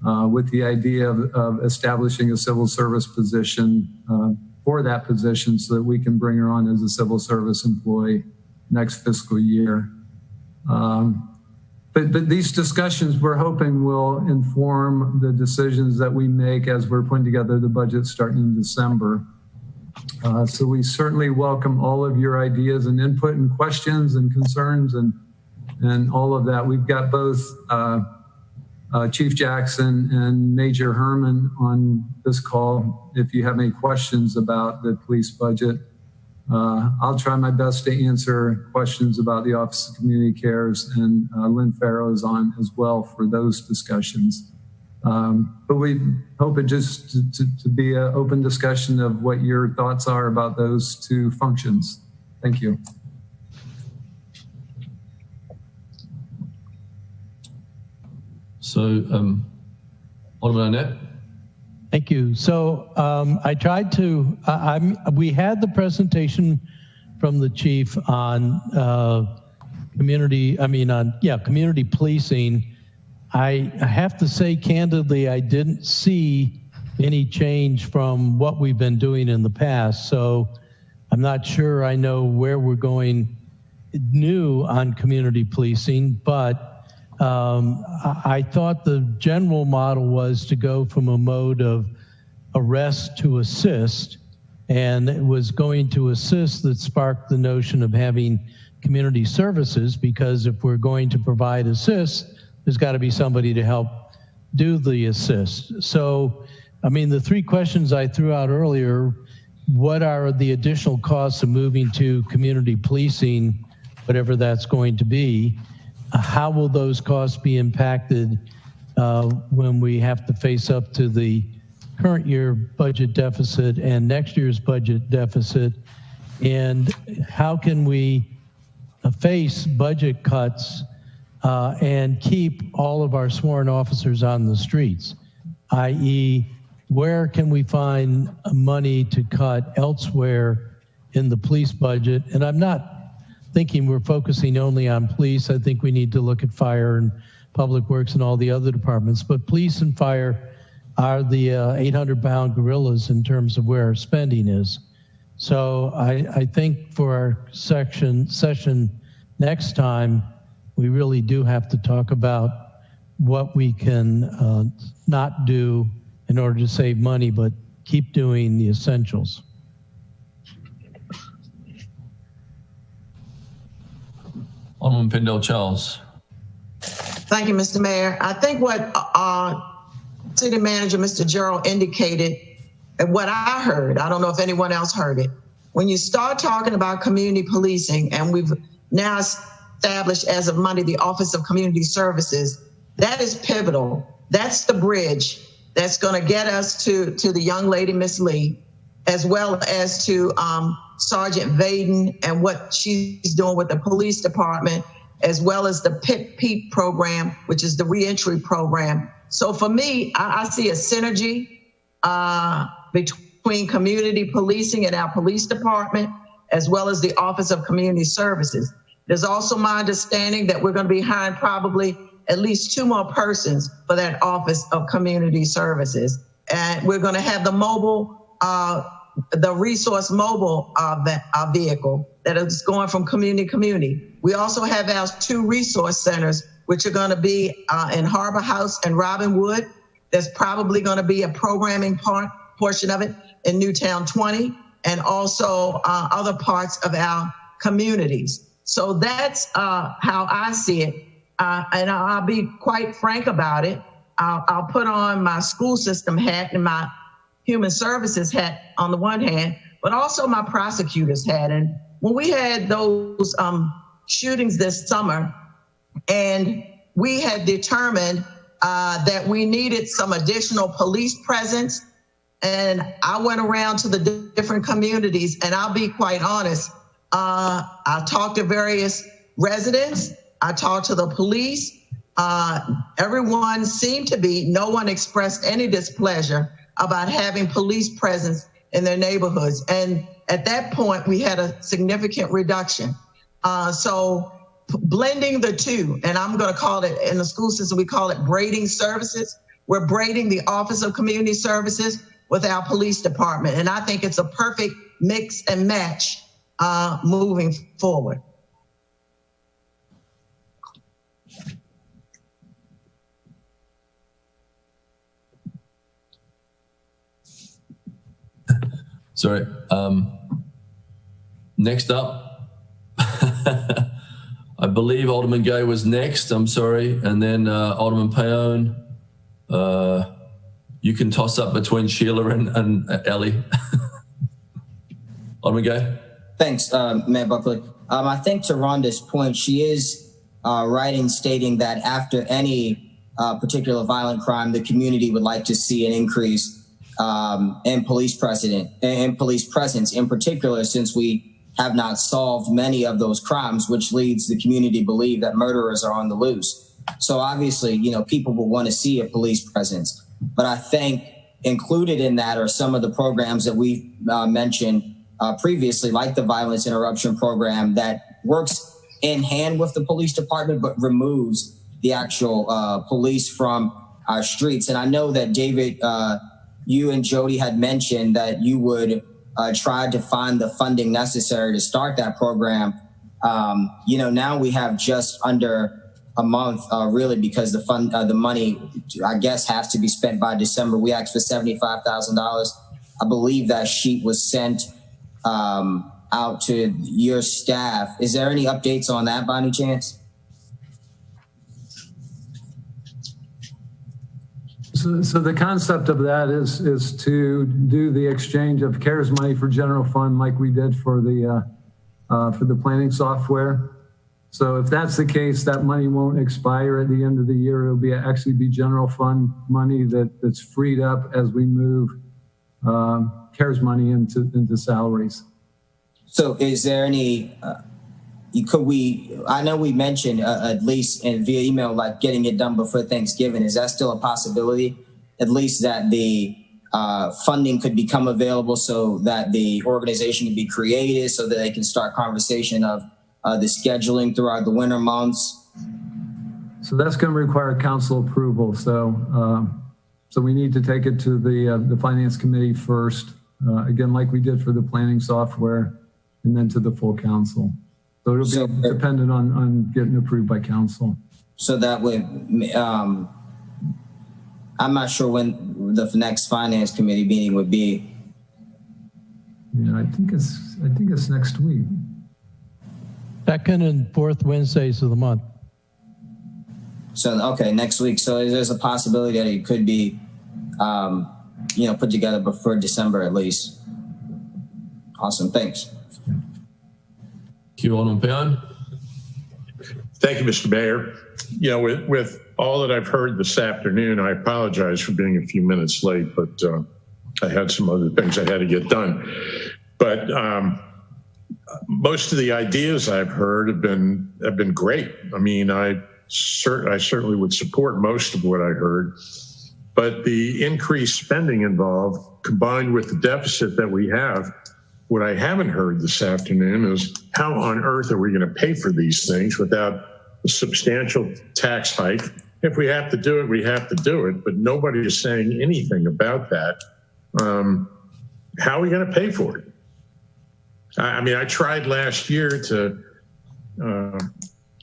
with the idea of establishing a civil service position for that position so that we can bring her on as a civil service employee next fiscal year. But these discussions we're hoping will inform the decisions that we make as we're putting together the budget starting in December. So we certainly welcome all of your ideas and input and questions and concerns and all of that. We've got both Chief Jackson and Major Herman on this call. If you have any questions about the police budget, I'll try my best to answer questions about the Office of Community Cares, and Lynn Farrow is on as well for those discussions. But we hope it just to be an open discussion of what your thoughts are about those two functions. Thank you. So, Alderman Arnett. Thank you. So I tried to, we had the presentation from the chief on community policing. I have to say candidly, I didn't see any change from what we've been doing in the past. So I'm not sure I know where we're going new on community policing, but I thought the general model was to go from a mode of arrest to assist, and it was going to assist that sparked the notion of having community services, because if we're going to provide assist, there's got to be somebody to help do the assist. So, I mean, the three questions I threw out earlier, what are the additional costs of moving to community policing, whatever that's going to be? How will those costs be impacted when we have to face up to the current year budget deficit and next year's budget deficit? And how can we face budget cuts and keep all of our sworn officers on the streets? I.e., where can we find money to cut elsewhere in the police budget? And I'm not thinking we're focusing only on police. I think we need to look at fire and public works and all the other departments, but police and fire are the 800-pound gorillas in terms of where our spending is. So I think for our session next time, we really do have to talk about what we can not do in order to save money, but keep doing the essentials. Alderman Pindell-Charles. Thank you, Mr. Mayor. I think what City Manager Mr. Gerald indicated, and what I heard, I don't know if anyone else heard it, when you start talking about community policing, and we've now established as of Monday the Office of Community Services, that is pivotal. That's the bridge that's going to get us to the young lady, Miss Lee, as well as to Sergeant Vaden and what she's doing with the police department, as well as the PIT program, which is the reentry program. So for me, I see a synergy between community policing and our police department, as well as the Office of Community Services. There's also my understanding that we're going to be hiring probably at least 2 more persons for that Office of Community Services. And we're going to have the mobile, the resource mobile vehicle that is going from community to community. We also have our 2 resource centers, which are going to be in Harbor House and Robinwood. There's probably going to be a programming portion of it in Newtown 20, and also other parts of our communities. So that's how I see it. And I'll be quite frank about it. I'll put on my school system hat and my human services hat on the one hand, but also my prosecutor's hat. And when we had those shootings this summer, and we had determined that we needed some additional police presence, and I went around to the different communities, and I'll be quite honest, I talked to various residents, I talked to the police, everyone seemed to be, no one expressed any displeasure about having police presence in their neighborhoods. And at that point, we had a significant reduction. So blending the two, and I'm going to call it, in the school system, we call it braiding services, we're braiding the Office of Community Services with our police department. And I think it's a perfect mix and match moving forward. Sorry. Next up, I believe Alderman Gay was next. I'm sorry. And then Alderman Paone. You can toss up between Sheila and Ellie. Alderman Gay. Thanks, Mayor Buckley. I think to Rhonda's point, she is right in stating that after any particular violent crime, the community would like to see an increase in police presence in particular, since we have not solved many of those crimes, which leads the community to believe that murderers are on the loose. So obviously, you know, people will want to see a police presence. But I think included in that are some of the programs that we mentioned previously, like the violence interruption program that works in hand with the police department, but removes the actual police from our streets. And I know that David, you and Jody had mentioned that you would try to find the funding necessary to start that program. You know, now we have just under a month, really, because the money, I guess, has to be spent by December. We asked for $75,000. I believe that sheet was sent out to your staff. Is there any updates on that by any chance? So the concept of that is to do the exchange of CARES money for general fund, like we did for the planning software. So if that's the case, that money won't expire at the end of the year. It'll actually be general fund money that's freed up as we move CARES money into salaries. So is there any, I know we mentioned at least via email, like getting it done before Thanksgiving. Is that still a possibility? At least that the funding could become available so that the organization can be created, so that they can start conversation of the scheduling throughout the winter months? So that's going to require council approval. So we need to take it to the finance committee first, again, like we did for the planning software, and then to the full council. So it'll be dependent on getting approved by council. So that would, I'm not sure when the next finance committee meeting would be. Yeah, I think it's next week. Second and fourth Wednesdays of the month. So, okay, next week. So there's a possibility that it could be, put together before December at least. Awesome, thanks. Thank you, Alderman Paone. Thank you, Mr. Mayor. You know, with all that I've heard this afternoon, I apologize for being a few minutes late, but I had some other things I had to get done. But most of the ideas I've heard have been great. I mean, I certainly would support most of what I heard, but the increased spending involved, combined with the deficit that we have, what I haven't heard this afternoon is how on earth are we going to pay for these things without a substantial tax hike? If we have to do it, we have to do it, but nobody is saying anything about that. How are we going to pay for it? I mean, I tried last year to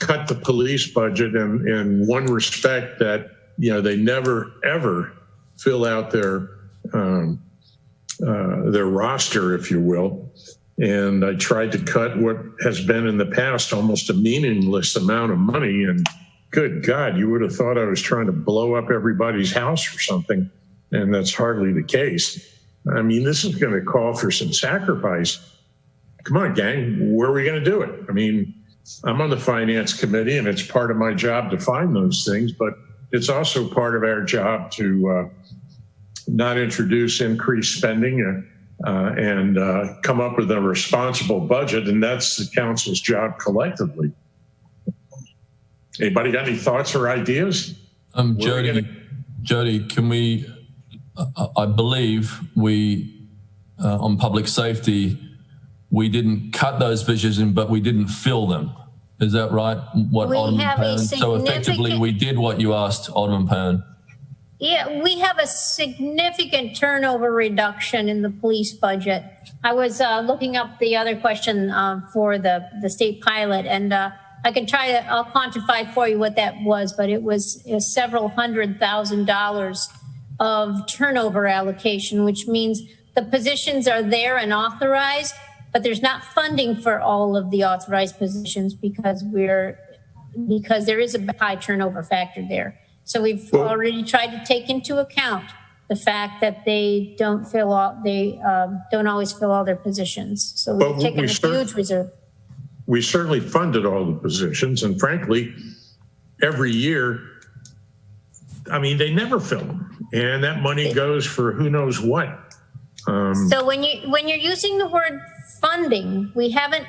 cut the police budget in one respect that, you know, they never, ever fill out their roster, if you will. And I tried to cut what has been in the past almost a meaningless amount of money. And good God, you would have thought I was trying to blow up everybody's house or something. And that's hardly the case. I mean, this is going to call for some sacrifice. Come on, gang, where are we going to do it? I mean, I'm on the finance committee and it's part of my job to find those things, but it's also part of our job to not introduce increased spending and come up with a responsible budget. And that's the council's job collectively. Anybody got any thoughts or ideas? Jody, can we, I believe we, on public safety, we didn't cut those positions, but we didn't fill them. Is that right? What, we Alderman have Paone? So effectively we did what you asked, Alderman Paone. Yeah, we have a significant turnover reduction in the police budget. I was looking up the other question for the state pilot, and I can I'll quantify for you what that was, but it was several $100,000 of turnover allocation, which means the positions are there and authorized, but there's not funding for all of the authorized positions because there is a high turnover factor there. So we've already tried to take into account the fact that they don't always fill all their positions. So we've taken a huge reserve. We certainly funded all the positions, and frankly, every year, I mean, they never fill them, and that money goes for who knows what. So when you're using the word funding, we haven't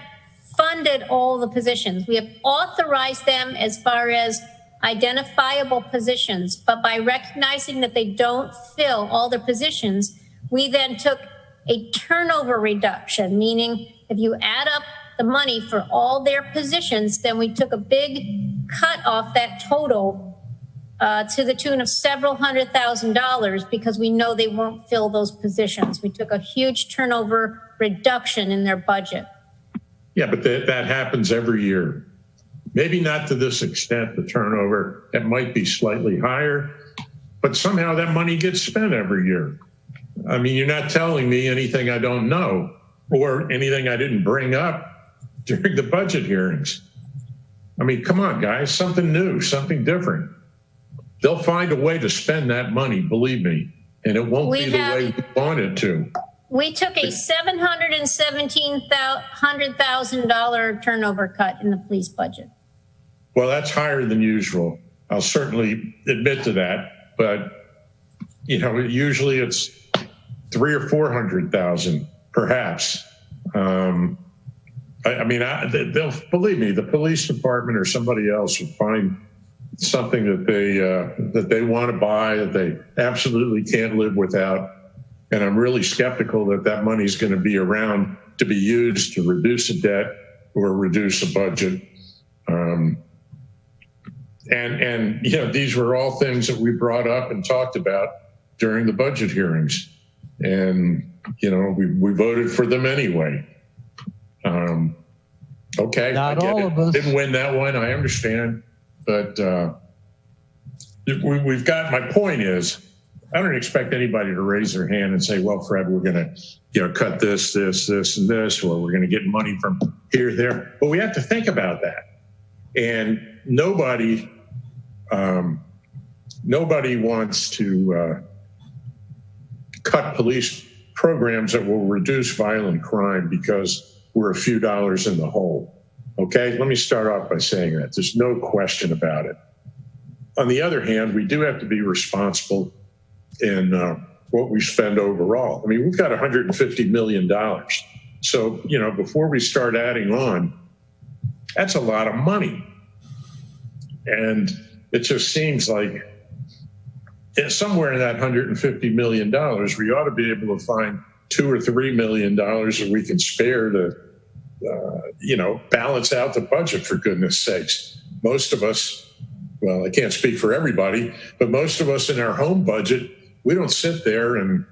funded all the positions. We have authorized them as far as identifiable positions, but by recognizing that they don't fill all their positions, we then took a turnover reduction, meaning if you add up the money for all their positions, then we took a big cut off that total to the tune of several $100,000 because we know they won't fill those positions. We took a huge turnover reduction in their budget. Yeah, but that happens every year. Maybe not to this extent, the turnover, that might be slightly higher, but somehow that money gets spent every year. I mean, you're not telling me anything I don't know or anything I didn't bring up during the budget hearings. I mean, come on, guys, something new, something different. They'll find a way to spend that money, believe me, and it won't be the way we want it to. We took a $717,000 turnover cut in the police budget. Well, that's higher than usual. I'll certainly admit to that, but usually it's 300,000 or 400,000, perhaps. They'll believe me. The police department or somebody else would find something that they want to buy that they absolutely can't live without. And I'm really skeptical that money is going to be around to be used to reduce a debt or reduce a budget. And these were all things that we brought up and talked about during the budget hearings. And, we voted for them anyway. Okay. Not all of us. Didn't win that one. I understand. But we've got, my point is, I don't expect anybody to raise their hand and say, well, Fred, we're going to, cut this, and this, or we're going to get money from here, there. But we have to think about that. And nobody wants to cut police programs that will reduce violent crime because we're a few dollars in the hole. Okay, let me start off by saying that. There's no question about it. On the other hand, we do have to be responsible in what we spend overall. I mean, we've got $150 million. So, before we start adding on, that's a lot of money. And it just seems like somewhere in that $150 million, we ought to be able to find $2 or $3 million that we can spare to, balance out the budget, for goodness sakes. Most of us, well, I can't speak for everybody, but most of us in our home budget, we don't sit there and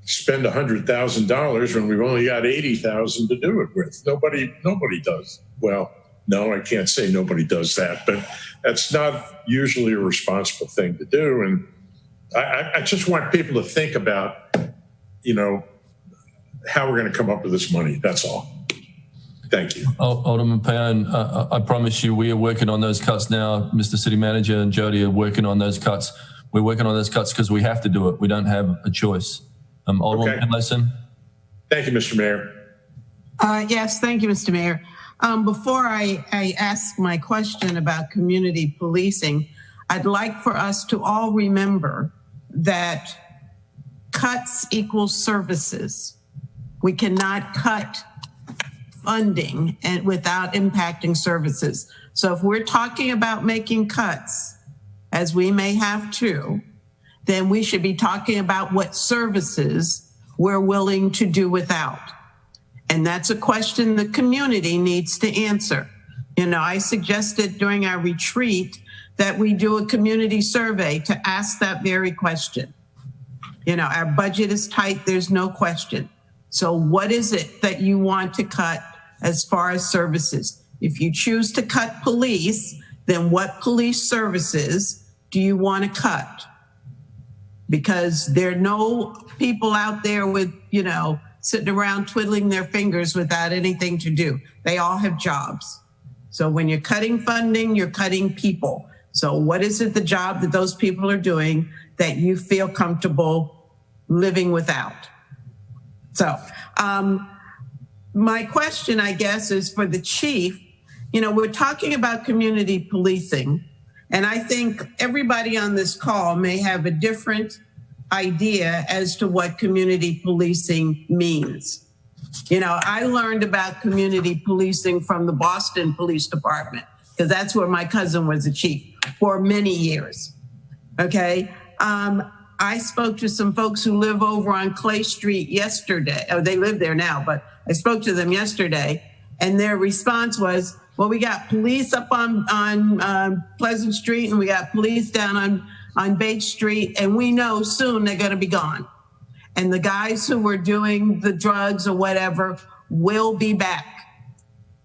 spend $100,000 when we've only got $80,000 to do it with. Nobody does. Well, no, I can't say nobody does that, but that's not usually a responsible thing to do. And I just want people to think about, how we're going to come up with this money. That's all. Thank you. Alderman Payan, I promise you we are working on those cuts now. Mr. City Manager and Jody are working on those cuts. We're working on those cuts because we have to do it. We don't have a choice. Alderman Finlayson. Thank you, Mr. Mayor. Yes, thank you, Mr. Mayor. Before I ask my question about community policing, I'd like for us to all remember that cuts equals services. We cannot cut funding and without impacting services. So if we're talking about making cuts, as we may have to, then we should be talking about what services we're willing to do without. And that's a question the community needs to answer. I suggested during our retreat that we do a community survey to ask that very question. You know, our budget is tight, there's no question. So what is it that you want to cut as far as services? If you choose to cut police, then what police services do you want to cut? Because there are no people out there with, you know, sitting around twiddling their fingers without anything to do. They all have jobs. So when you're cutting funding, you're cutting people. So what is it, the job that those people are doing that you feel comfortable living without? So my question, I guess, is for the chief. You know, we're talking about community policing, and I think everybody on this call may have a different idea as to what community policing means. You know, I learned about community policing from the Boston Police Department, because that's where my cousin was the chief for many years. Okay. I spoke to some folks who live over on Clay Street yesterday. Oh, they live there now, but I spoke to them yesterday, and their response was, well, we got police up on Pleasant Street, and we got police down on Bates Street, and we know soon they're going to be gone. And the guys who were doing the drugs or whatever will be back.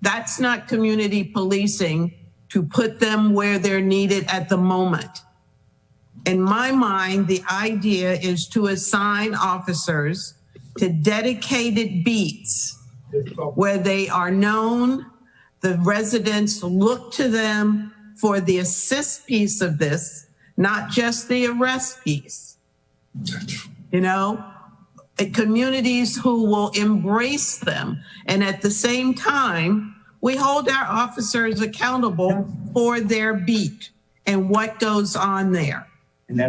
That's not community policing, to put them where they're needed at the moment. In my mind, the idea is to assign officers to dedicated beats where they are known. The residents look to them for the assist piece of this, not just the arrest piece. You know, communities who will embrace them. And at the same time, we hold our officers accountable for their beat and what goes on there. And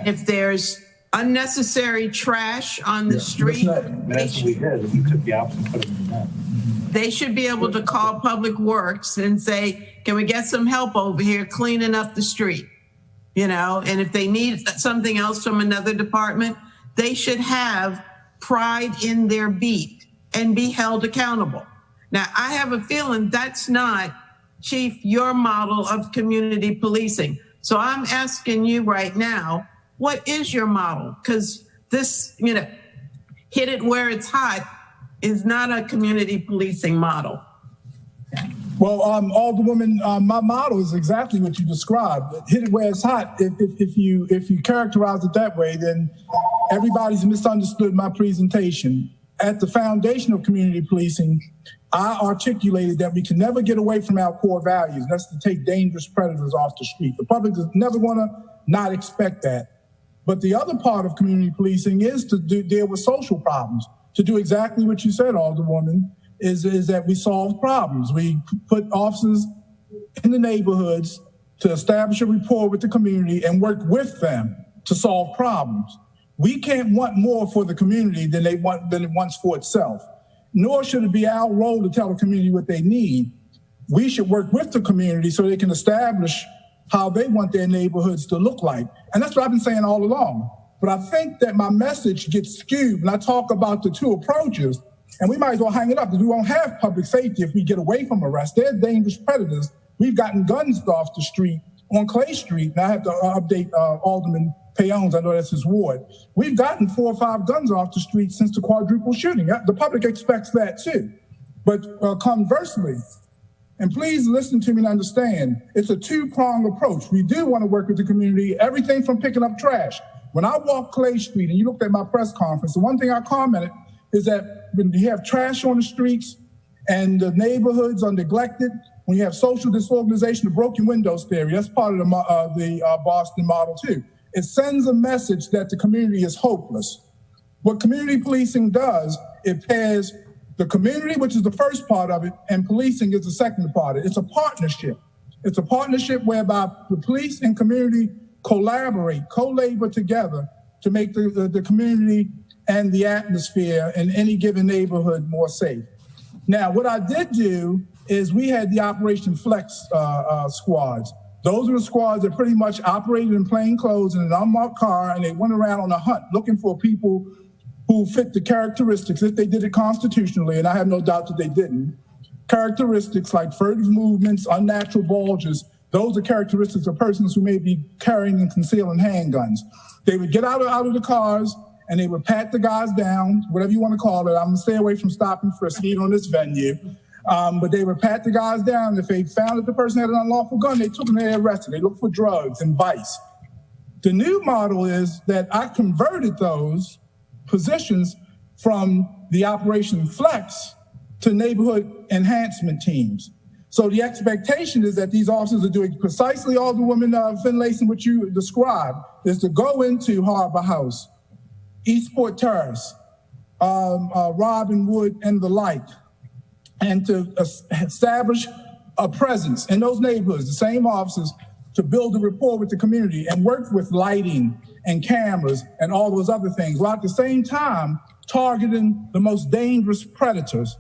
if there's unnecessary trash on the street, they should be able to call Public Works and say, can we get some help over here cleaning up the street? You know, and if they need something else from another department, they should have pride in their beat and be held accountable. Now, I have a feeling that's not, Chief, your model of community policing. So I'm asking you right now, what is your model? Because this, you know, hit it where it's hot is not a community policing model. Well, Alderwoman, my model is exactly what you described. Hit it where it's hot. If you characterize it that way, then everybody's misunderstood my presentation. At the foundation of community policing, I articulated that we can never get away from our core values. That's to take dangerous predators off the street. The public is never going to not expect that. But the other part of community policing is to deal with social problems, to do exactly what you said, Alderwoman, is that we solve problems. We put officers in the neighborhoods to establish a rapport with the community and work with them to solve problems. We can't want more for the community than it wants for itself. Nor should it be our role to tell the community what they need. We should work with the community so they can establish how they want their neighborhoods to look like. And that's what I've been saying all along. But I think that my message gets skewed when I talk about the two approaches, and we might as well hang it up because we won't have public safety if we get away from arrest. They're dangerous predators. We've gotten guns off the street on Clay Street, and I have to update Alderman Payones, I know that's his ward. We've gotten 4 or 5 guns off the street since the quadruple shooting. The public expects that too. But conversely, and please listen to me and understand, it's a two-pronged approach. We do want to work with the community, everything from picking up trash. When I walked Clay Street and you looked at my press conference, the one thing I commented is that when you have trash on the streets and the neighborhoods are neglected, when you have social disorganization, the broken windows theory, that's part of the Boston model too. It sends a message that the community is hopeless. What community policing does, it pairs the community, which is the first part of it, and policing is the second part of it. It's a partnership. It's a partnership whereby the police and community collaborate, co-labor together to make the community and the atmosphere in any given neighborhood more safe. Now, what I did do is we had the Operation Flex squads. Those are the squads that pretty much operated in plain clothes in an unmarked car, and they went around on a hunt looking for people who fit the characteristics, if they did it constitutionally, and I have no doubt that they didn't, characteristics like furtive movements, unnatural bulges Those are characteristics of persons who may be carrying and concealing handguns. They would get out of the cars and they would pat the guys down, whatever you want to call it. I'm gonna stay away from stop and frisking on this venue. But they would pat the guys down. If they found that the person had an unlawful gun, they took them and they arrested. They looked for drugs and vice. The new model is that I converted those positions from the Operation Flex to neighborhood enhancement teams. So the expectation is that these officers are doing precisely Alderwoman Finlayson, what you described, is to go into Harbor House, Eastport Terrace, Robin Wood, and the like, and to establish a presence in those neighborhoods, the same officers, to build a rapport with the community and work with lighting and cameras and all those other things, while at the same time targeting the most dangerous predators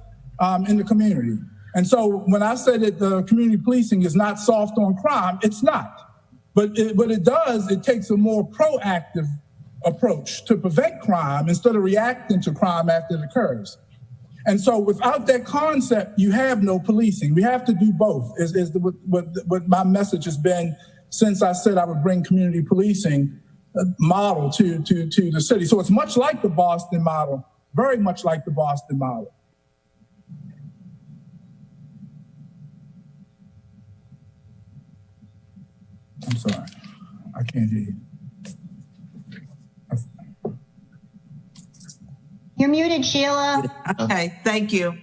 in the community. And so when I say that the community policing is not soft on crime, it's not. But it takes a more proactive approach to prevent crime instead of reacting to crime after it occurs. And so without that concept, you have no policing. We have to do both, what my message has been since I said I would bring community policing model to the city. So it's much like the Boston model, very much like the Boston model. I'm sorry, I can't hear you. You're muted, Sheila. Okay, thank you.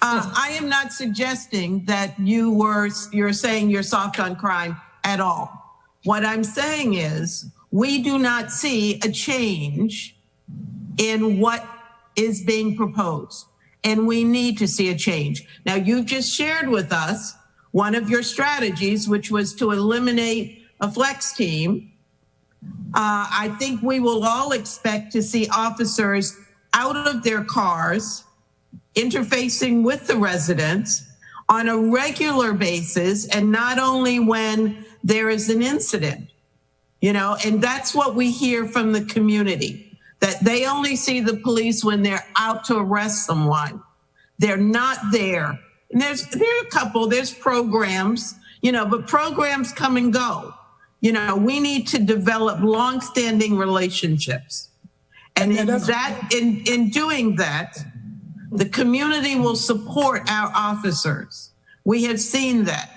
I am not suggesting that you're saying you're soft on crime at all. What I'm saying is we do not see a change in what is being proposed, and we need to see a change. Now, you've just shared with us one of your strategies, which was to eliminate a flex team. I think we will all expect to see officers out of their cars, interfacing with the residents on a regular basis, and not only when there is an incident, and that's what we hear from the community, that they only see the police when they're out to arrest someone. They're not there. And there's programs, but programs come and go. We need to develop longstanding relationships. And in doing that, the community will support our officers. We have seen that,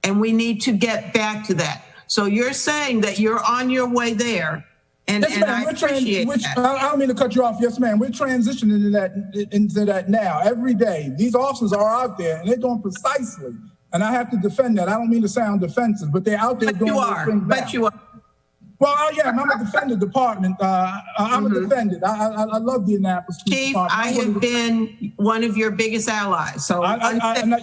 and we need to get back to that. So you're saying that you're on your way there, and I appreciate that. I don't mean to cut you off. Yes, ma'am. We're transitioning into that now. Every day, these officers are out there, and they're doing precisely. And I have to defend that. I don't mean to sound defensive, but they're out there doing those things. But you are. Well, yeah, I'm a defender department. I'm a defendant. I love the Annapolis Police Department. I have been one of your biggest allies. So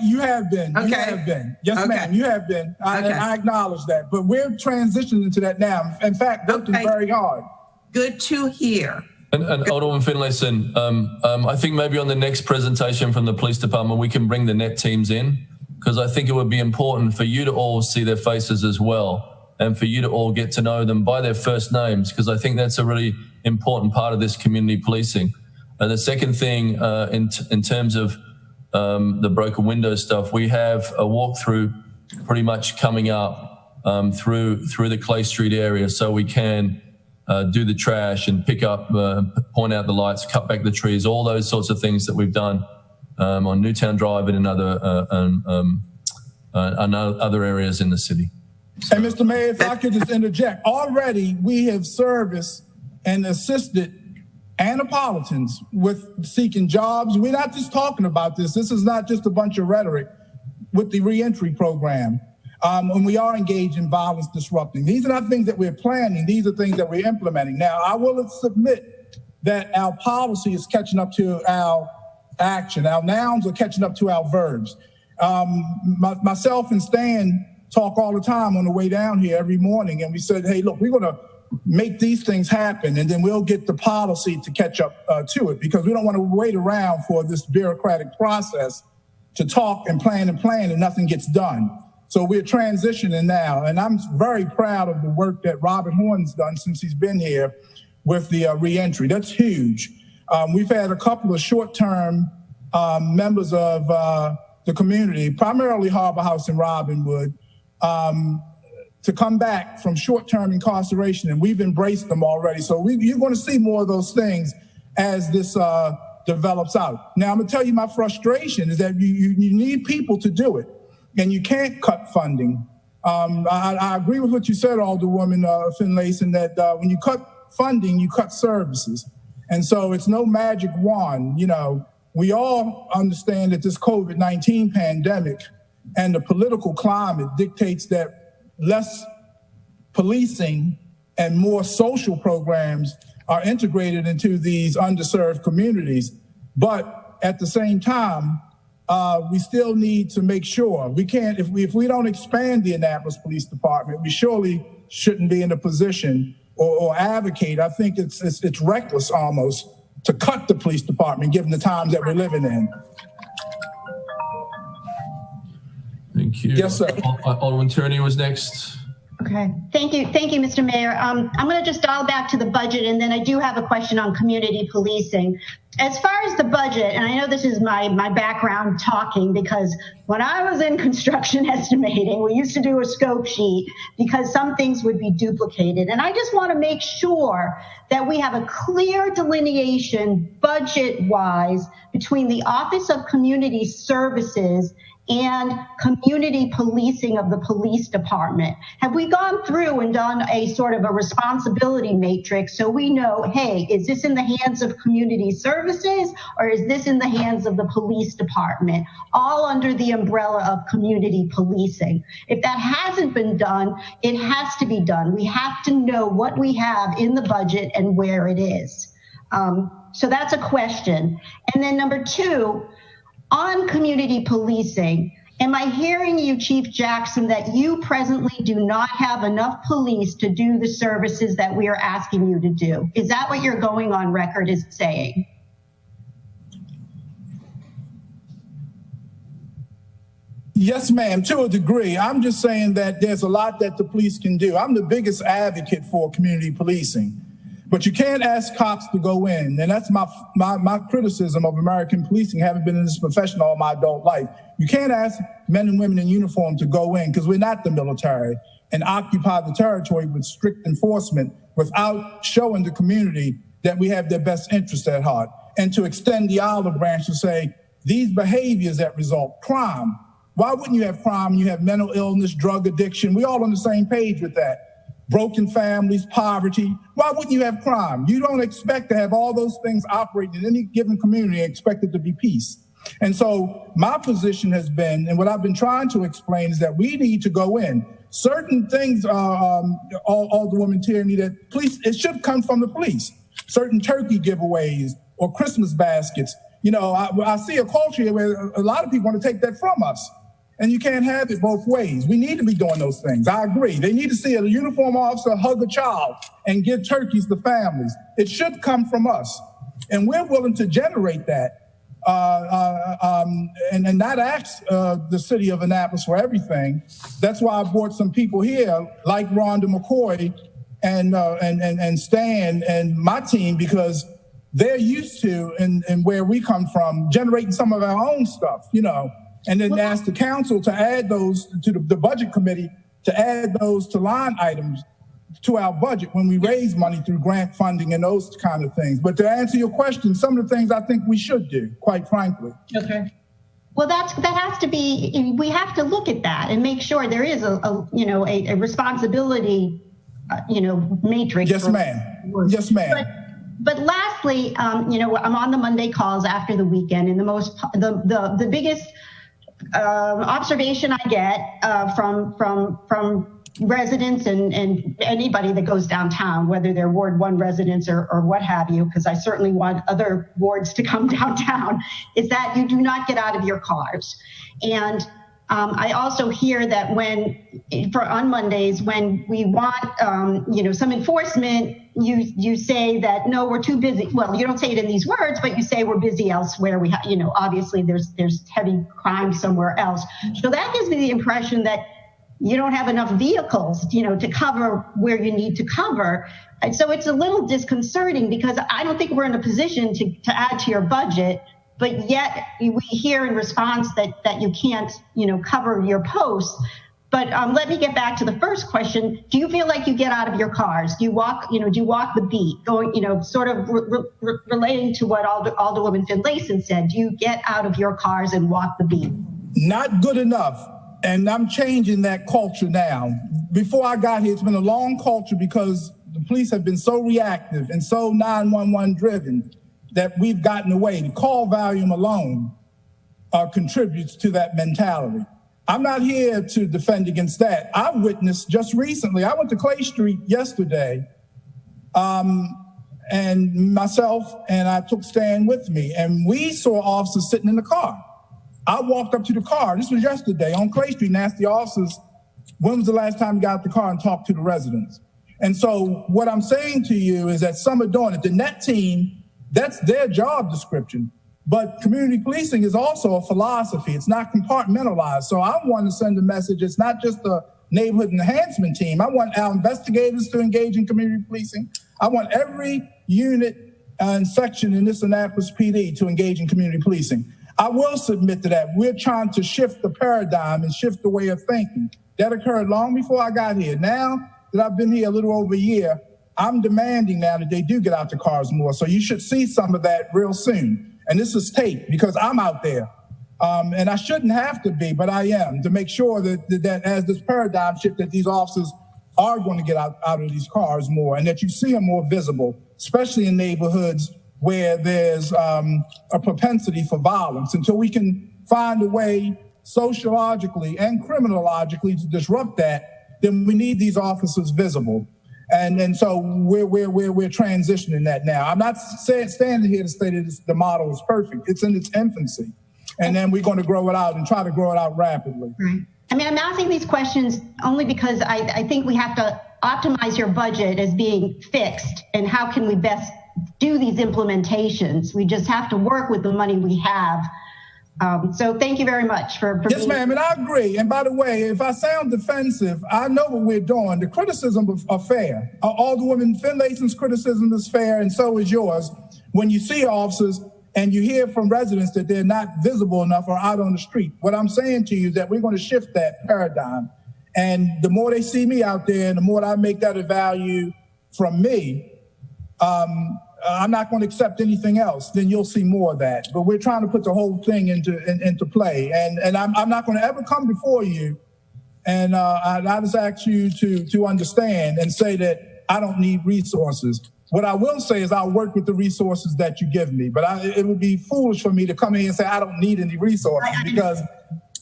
you have been. Okay. You have been. Yes, okay. ma'am. You have been. Okay. I acknowledge that. But we're transitioning into that now. In fact, working very hard. Good to hear. And Alderman Finlayson, I think maybe on the next presentation from the police department, we can bring the net teams in, because I think it would be important for you to all see their faces as well, and for you to all get to know them by their first names, because I think that's a really important part of this community policing. And the second thing, in terms of the broken window stuff, we have a walkthrough pretty much coming up through the Clay Street area, so we can do the trash and pick up, point out the lights, cut back the trees, all those sorts of things that we've done on Newtown Drive and in other areas in the city. And Mr. Mayor, if I could just interject, already we have serviced and assisted Annapolitans with seeking jobs. We're not just talking about this. This is not just a bunch of rhetoric with the reentry program. And we are engaged in violence disrupting. These are not things that we're planning. These are things that we're implementing. Now, I will submit that our policy is catching up to our action. Our nouns are catching up to our verbs. Myself and Stan talk all the time on the way down here every morning, and we said, hey, look, we're going to make these things happen, and then we'll get the policy to catch up to it, because we don't want to wait around for this bureaucratic process to talk and plan and nothing gets done. So we're transitioning now, and I'm very proud of the work that Robert Horn's done since he's been here with the reentry. That's huge. We've had a couple of short-term members of the community, primarily Harbor House and Robinwood, to come back from short-term incarceration, and we've embraced them already. So you're going to see more of those things as this develops out. Now, I'm going to tell you my frustration is that you need people to do it, and you can't cut funding. I agree with what you said, Alderwoman Finlayson, that when you cut funding, you cut services. And so it's no magic wand. You know, we all understand that this COVID-19 pandemic and the political climate dictates that less policing and more social programs are integrated into these underserved communities. But at the same time, we still need to make sure we can't, if we don't expand the Annapolis Police Department, we surely shouldn't be in a position or advocate. I think it's reckless almost to cut the police department given the times that we're living in. Thank you. Yes, sir. Alderman Tierney was next. Okay, thank you, Mr. Mayor. I'm going to just dial back to the budget, and then I do have a question on community policing. As far as the budget, and I know this is my background talking, because when I was in construction estimating, we used to do a scope sheet because some things would be duplicated. And I just want to make sure that we have a clear delineation budget-wise between the Office of Community Services and community policing of the police department. Have we gone through and done a sort of a responsibility matrix so we know, hey, is this in the hands of community services or is this in the hands of the police department, all under the umbrella of community policing? If that hasn't been done, it has to be done. We have to know what we have in the budget and where it is. So that's a question. And then number two, on community policing, am I hearing you, Chief Jackson, that you presently do not have enough police to do the services that we are asking you to do? Is that what you're going on record as saying? Yes, ma'am, to a degree. I'm just saying that there's a lot that the police can do. I'm the biggest advocate for community policing. But you can't ask cops to go in. And that's my criticism of American policing, having been in this profession all my adult life. You can't ask men and women in uniform to go in because we're not the military and occupy the territory with strict enforcement without showing the community that we have their best interest at heart. And to extend the olive branch to say, these behaviors that result, crime. Why wouldn't you have crime when you have mental illness, drug addiction? We're all on the same page with that. Broken families, poverty. Why wouldn't you have crime? You don't expect to have all those things operating in any given community and expect it to be peace. And so my position has been, and what I've been trying to explain is that we need to go in. Certain things, Alderwoman Tierney, that police, it should come from the police. Certain turkey giveaways or Christmas baskets. You know, I see a culture here where a lot of people want to take that from us. And you can't have it both ways. We need to be doing those things. I agree. They need to see a uniform officer hug a child and give turkeys to families. It should come from us. And we're willing to generate that and not ask the city of Annapolis for everything. That's why I brought some people here like Rhonda McCoy and Stan and my team, because they're used to, and where we come from, generating some of our own stuff, you know. And then ask the council to add those to the budget committee, to add those to line items to our budget when we raise money through grant funding and those kind of things. But to answer your question, some of the things I think we should do, quite frankly. Okay. Well, that has to be, we have to look at that and make sure there is a responsibility, matrix. Yes, ma'am. Yes, ma'am. But lastly, I'm on the Monday calls after the weekend, and the biggest observation I get from residents and anybody that goes downtown, whether they're Ward 1 residents or what have you, because I certainly want other wards to come downtown, is that you do not get out of your cars. And I also hear that on Mondays, when we want, some enforcement, you say that, no, we're too busy. Well, you don't say it in these words, but you say we're busy elsewhere. We have, obviously there's heavy crime somewhere else. So that gives me the impression that you don't have enough vehicles, to cover where you need to cover. And so it's a little disconcerting because I don't think we're in a position to add to your budget. But yet we hear in response that you can't, cover your posts. But let me get back to the first question. Do you feel like you get out of your cars? Do you walk, do you walk the beat? Going, sort of relating to what Alderwoman Finlayson said. Do you get out of your cars and walk the beat? Not good enough. And I'm changing that culture now. Before I got here, it's been a long culture because the police have been so reactive and so 911 driven that we've gotten away. The call volume alone contributes to that mentality. I'm not here to defend against that. I witnessed just recently, I went to Clay Street yesterday, and myself and I took Stan with me, and we saw officers sitting in the car. I walked up to the car, this was yesterday, on Clay Street, and asked the officers, when was the last time you got out the car and talked to the residents? And so what I'm saying to you is that some are doing it. The NET team, that's their job description. But community policing is also a philosophy. It's not compartmentalized. So I want to send a message. It's not just a neighborhood enhancement team. I want our investigators to engage in community policing. I want every unit and section in this Annapolis PD to engage in community policing. I will submit to that. We're trying to shift the paradigm and shift the way of thinking. That occurred long before I got here. Now that I've been here a little over a year, I'm demanding now that they do get out the cars more. So you should see some of that real soon. And this is tape because I'm out there. And I shouldn't have to be, but I am, to make sure that as this paradigm shift, that these officers are going to get out of these cars more and that you see them more visible, especially in neighborhoods where there's a propensity for violence. Until we can find a way sociologically and criminologically to disrupt that, then we need these officers visible. And so we're transitioning that now. I'm not standing here to say that the model is perfect. It's in its infancy. And then we're going to grow it out and try to grow it out rapidly. Right. I mean, I'm asking these questions only because I think we have to optimize your budget as being fixed. And how can we best do these implementations? We just have to work with the money we have. So thank you very much for yes, ma'am, and I agree. And by the way, if I sound defensive, I know what we're doing. The criticisms are fair. Alderwoman Finlayson's criticism is fair, and so is yours. When you see officers and you hear from residents that they're not visible enough or out on the street, what I'm saying to you is that we're going to shift that paradigm. And the more they see me out there and the more I make that a value from me, I'm not going to accept anything else, then you'll see more of that. But we're trying to put the whole thing into play. And I'm not going to ever come before you. And I just ask you to understand and say that I don't need resources. What I will say is I'll work with the resources that you give me. But it would be foolish for me to come in and say I don't need any resources because,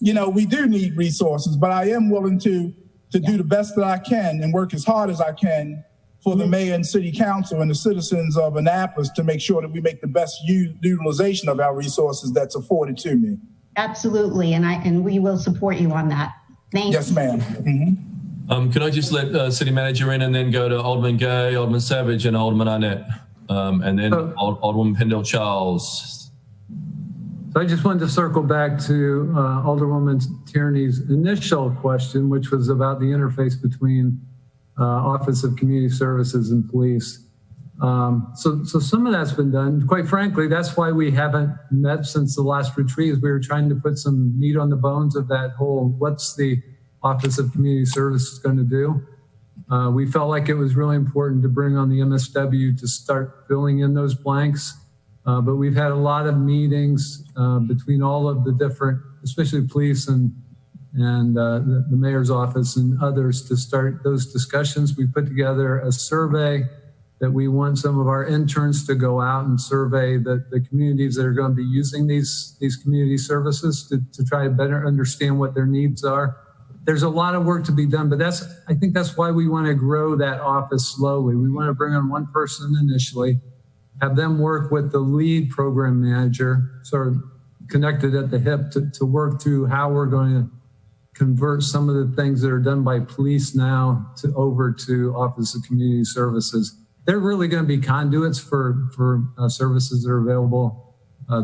we do need resources. But I am willing to do the best that I can and work as hard as I can for the mayor and city council and the citizens of Annapolis to make sure that we make the best utilization of our resources that's afforded to me. Absolutely, and we will support you on that. Thank you. Yes, ma'am. Mm-hmm. Can I just let City Manager in and then go to Alderman Gay, Alderman Savage, and Alderman Arnett, and then Alderwoman Pendle Charles. So I just wanted to circle back to Alderwoman Tierney's initial question, which was about the interface between Office of Community Services and police. So some of that's been done. Quite frankly, that's why we haven't met since the last retreat, is we were trying to put some meat on the bones of that whole, what's the Office of Community Services going to do? We felt like it was really important to bring on the MSW to start filling in those blanks. But we've had a lot of meetings between all of the different, especially police and the mayor's office and others to start those discussions. We put together a survey that we want some of our interns to go out and survey the communities that are going to be using these community services to try to better understand what their needs are. There's a lot of work to be done, but I think that's why we want to grow that office slowly. We want to bring on one person initially, have them work with the lead program manager, sort of connected at the hip to work through how we're going to convert some of the things that are done by police now over to Office of Community Services. They're really going to be conduits for services that are available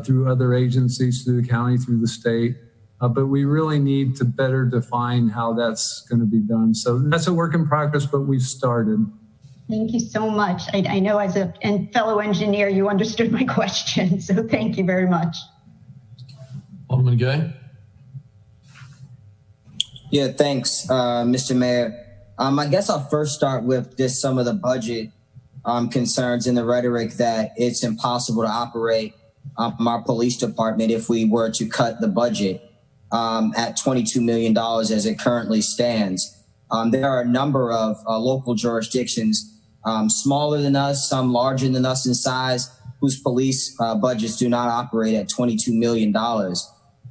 through other agencies, through the county, through the state. But we really need to better define how that's going to be done. So that's a work in progress, but we've started. Thank you so much. I know as a fellow engineer, you understood my question. So thank you very much. Alderman Gay. Yeah, thanks, Mr. Mayor. I guess I'll first start with just some of the budget concerns and the rhetoric that it's impossible to operate our police department if we were to cut the budget at $22 million as it currently stands. There are a number of local jurisdictions, smaller than us, some larger than us in size, whose police budgets do not operate at $22 million.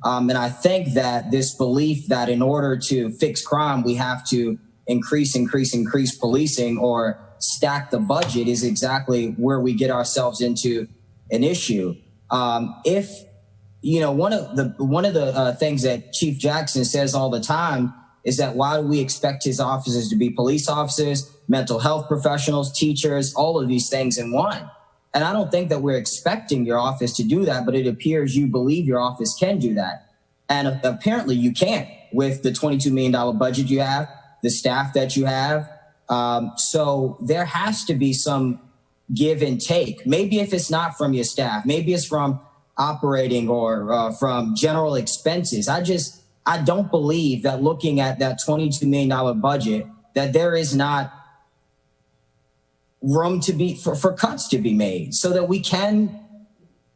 And I think that this belief that in order to fix crime, we have to increase policing or stack the budget is exactly where we get ourselves into an issue. If, you know, one of the things that Chief Jackson says all the time is that why do we expect his officers to be police officers, mental health professionals, teachers, all of these things in one? And I don't think that we're expecting your office to do that, but it appears you believe your office can do that. And apparently you can't with the $22 million budget you have, the staff that you have. So there has to be some give and take. Maybe if it's not from your staff, maybe it's from operating or from general expenses. I don't believe that looking at that $22 million budget, that there is not room to be for cuts to be made so that we can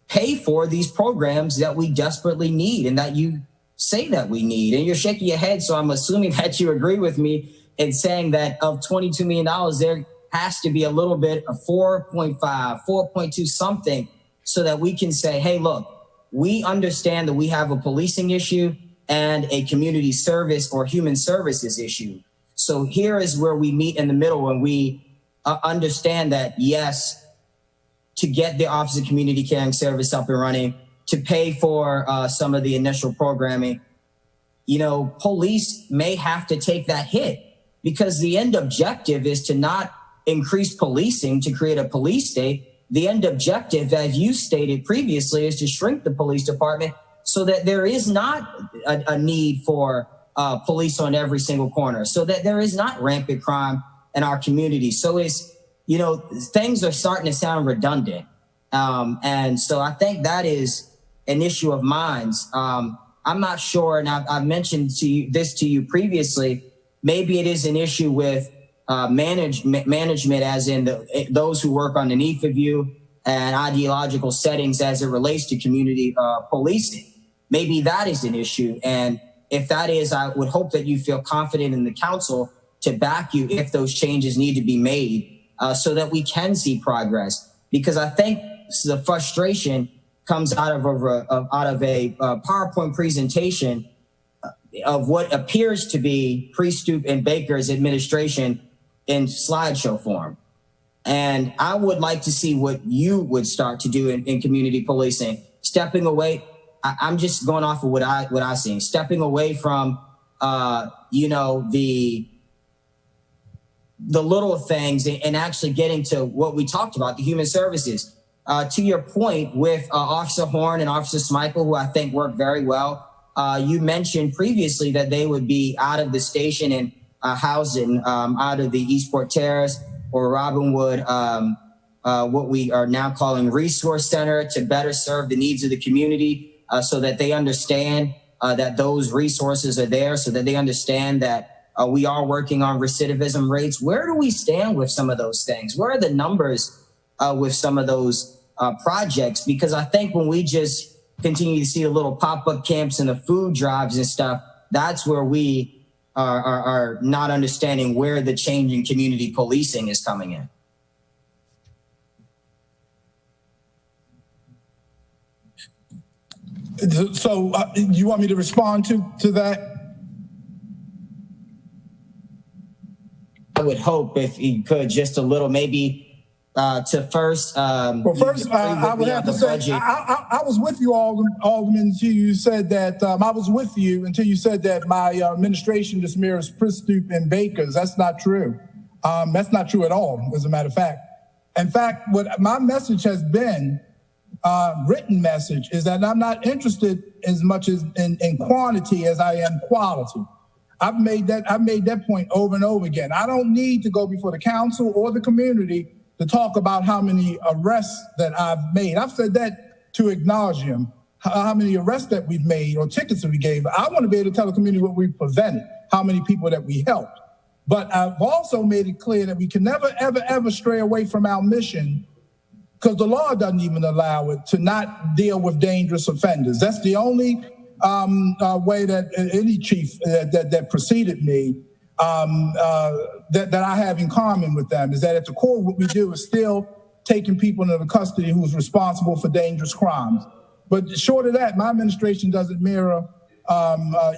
pay for these programs that we desperately need and that you say that we need. And you're shaking your head, so I'm assuming that you agree with me in saying that of $22 million, there has to be a little bit of 4.5, 4.2 something so that we can say, hey, look, we understand that we have a policing issue and a community service or human services issue. So here is where we meet in the middle and we understand that, yes, to get the Office of Community Caring Service up and running, to pay for some of the initial programming, you know, police may have to take that hit because the end objective is to not increase policing to create a police state. The end objective, as you stated previously, is to shrink the police department so that there is not a need for police on every single corner, so that there is not rampant crime in our community. So it's, you know, things are starting to sound redundant. And so I think that is an issue of mine. I'm not sure, and I've mentioned this to you previously, maybe it is an issue with management as in those who work underneath of you and ideological settings as it relates to community policing. Maybe that is an issue. And if that is, I would hope that you feel confident in the council to back you if those changes need to be made so that we can see progress. Because I think the frustration comes out of a PowerPoint presentation of what appears to be Priesthood and Baker's administration in slideshow form. And I would like to see what you would start to do in community policing, stepping away. I'm just going off of what I see, stepping away from, you know, the little things and actually getting to what we talked about, the human services. To your point with Officer Horn and Officer Smykel, who I think work very well, you mentioned previously that they would be out of the station and housing out of the Eastport Terrace or Robinwood, what we are now calling Resource Center, to better serve the needs of the community so that they understand that those resources are there, so that they understand that we are working on recidivism rates. Where do we stand with some of those things? Where are the numbers with some of those projects? Because I think when we just continue to see the little pop-up camps and the food drives and stuff, that's where we are not understanding where the change in community policing is coming in. So you want me to respond to that? I would hope if you could just a little, maybe to first. Well, first, I would have to say, I was with you, Alderman, until you said that, I was with you until you said that my administration just mirrors Priesthood and Baker's. That's not true. That's not true at all, as a matter of fact. In fact, what my message has been, written message, is that I'm not interested as much as in quantity as I am quality. I've made that point over and over again. I don't need to go before the council or the community to talk about how many arrests that I've made. I've said that to acknowledge him, how many arrests that we've made or tickets that we gave. I want to be able to tell the community what we prevented. how many people that we helped. But I've also made it clear that we can never, ever, ever stray away from our mission, because the law doesn't even allow it, to not deal with dangerous offenders. That's the only way that any chief that preceded me that I have in common with them, is that at the core what we do is still taking people into custody who's responsible for dangerous crimes. But short of that, my administration doesn't mirror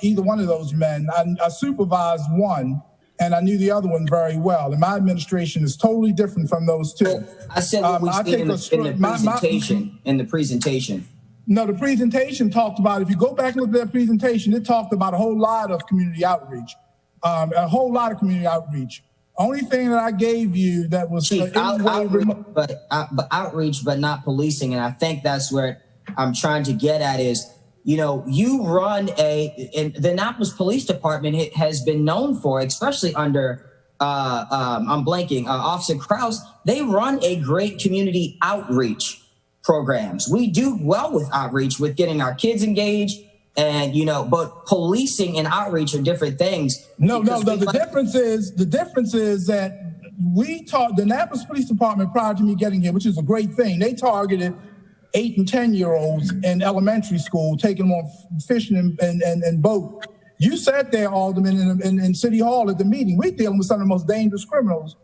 either one of those men. I supervised one, and I knew the other one very well. And my administration is totally different from those two. I said what we see in the presentation. No, the presentation talked about, if you go back and look at that presentation, it talked about a whole lot of community outreach. Only thing that I gave you that was outreach, but not policing. And I think that's where I'm trying to get at is, you know, you run and the Annapolis Police Department has been known for, especially under, I'm blanking, Officer Krause, they run a great community outreach programs. We do well with outreach, with getting our kids engaged, and, you know, but policing and outreach are different things. The difference is that the Annapolis Police Department, prior to me getting here, which is a great thing, they targeted 8 and 10-year-olds in elementary school, taking them on fishing and boat. You sat there, Alderman, in City Hall at the meeting. We're dealing with some of the most dangerous criminals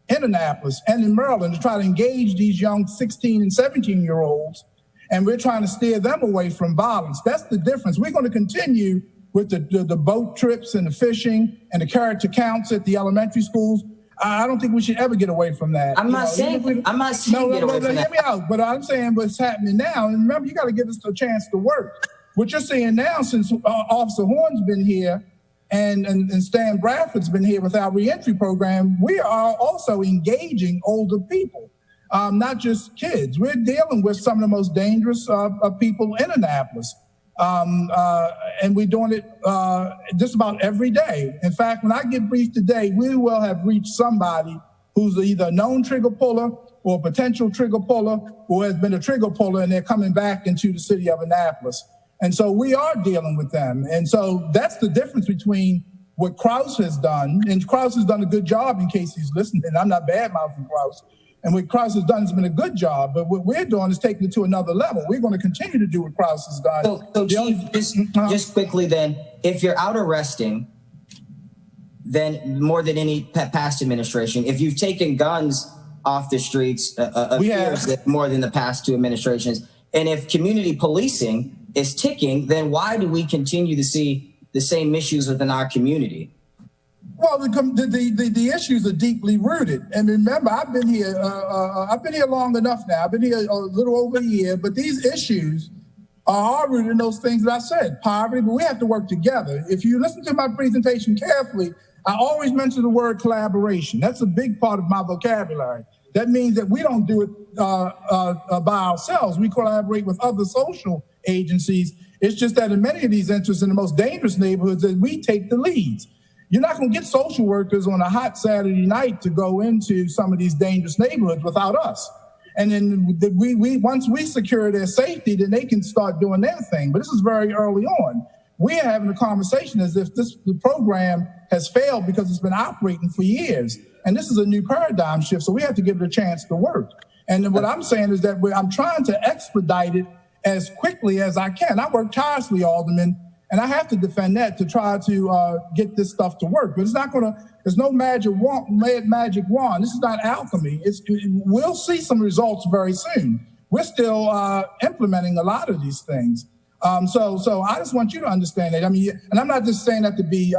in Annapolis and in Maryland to try to engage these young 16 and 17-year-olds, and we're trying to steer them away from violence. That's the difference. We're going to continue with the boat trips and the fishing and the character counts at the elementary schools. I don't think we should ever get away from that. I'm not saying get away from that. Hear me out. But I'm saying what's happening now, and remember, you got to give us a chance to work. What you're seeing now, since Officer Horn's been here and Stan Bradford's been here with our reentry program, we are also engaging older people, not just kids. We're dealing with some of the most dangerous people in Annapolis. And we're doing it just about every day. In fact, when I get briefed today, we will have reached somebody who's either a known trigger puller or a potential trigger puller, or has been a trigger puller, and they're coming back into the city of Annapolis. And so we are dealing with them. And so that's the difference between what Krause has done, and Krause has done a good job, in case he's listening. I'm not bad-mouthing Krause. And what Krause has done has been a good job, but what we're doing is taking it to another level. We're going to continue to do what Krause has done. So Chief, just quickly then, if you're out arresting, then more than any past administration, if you've taken guns off the streets, more than the past two administrations, and if community policing is ticking, then why do we continue to see the same issues within our community? Well, the issues are deeply rooted. And remember, I've been here long enough now. I've been here a little over a year, but these issues are rooted in those things that I said, poverty, but we have to work together. If you listen to my presentation carefully, I always mention the word collaboration. That's a big part of my vocabulary. That means that we don't do it by ourselves. We collaborate with other social agencies. It's just that in many of these interests in the most dangerous neighborhoods, that we take the leads. You're not going to get social workers on a hot Saturday night to go into some of these dangerous neighborhoods without us. And then once we secure their safety, then they can start doing their thing. But this is very early on. We're having a conversation as if the program has failed because it's been operating for years. And this is a new paradigm shift, so we have to give it a chance to work. And what I'm saying is that I'm trying to expedite it as quickly as I can. I work tirelessly, Alderman, and I have to defend that to try to get this stuff to work. But it's not going to, there's no magic wand. This is not alchemy. We'll see some results very soon. We're still implementing a lot of these things. So I just want you to understand that. I mean, and I'm not just saying that to be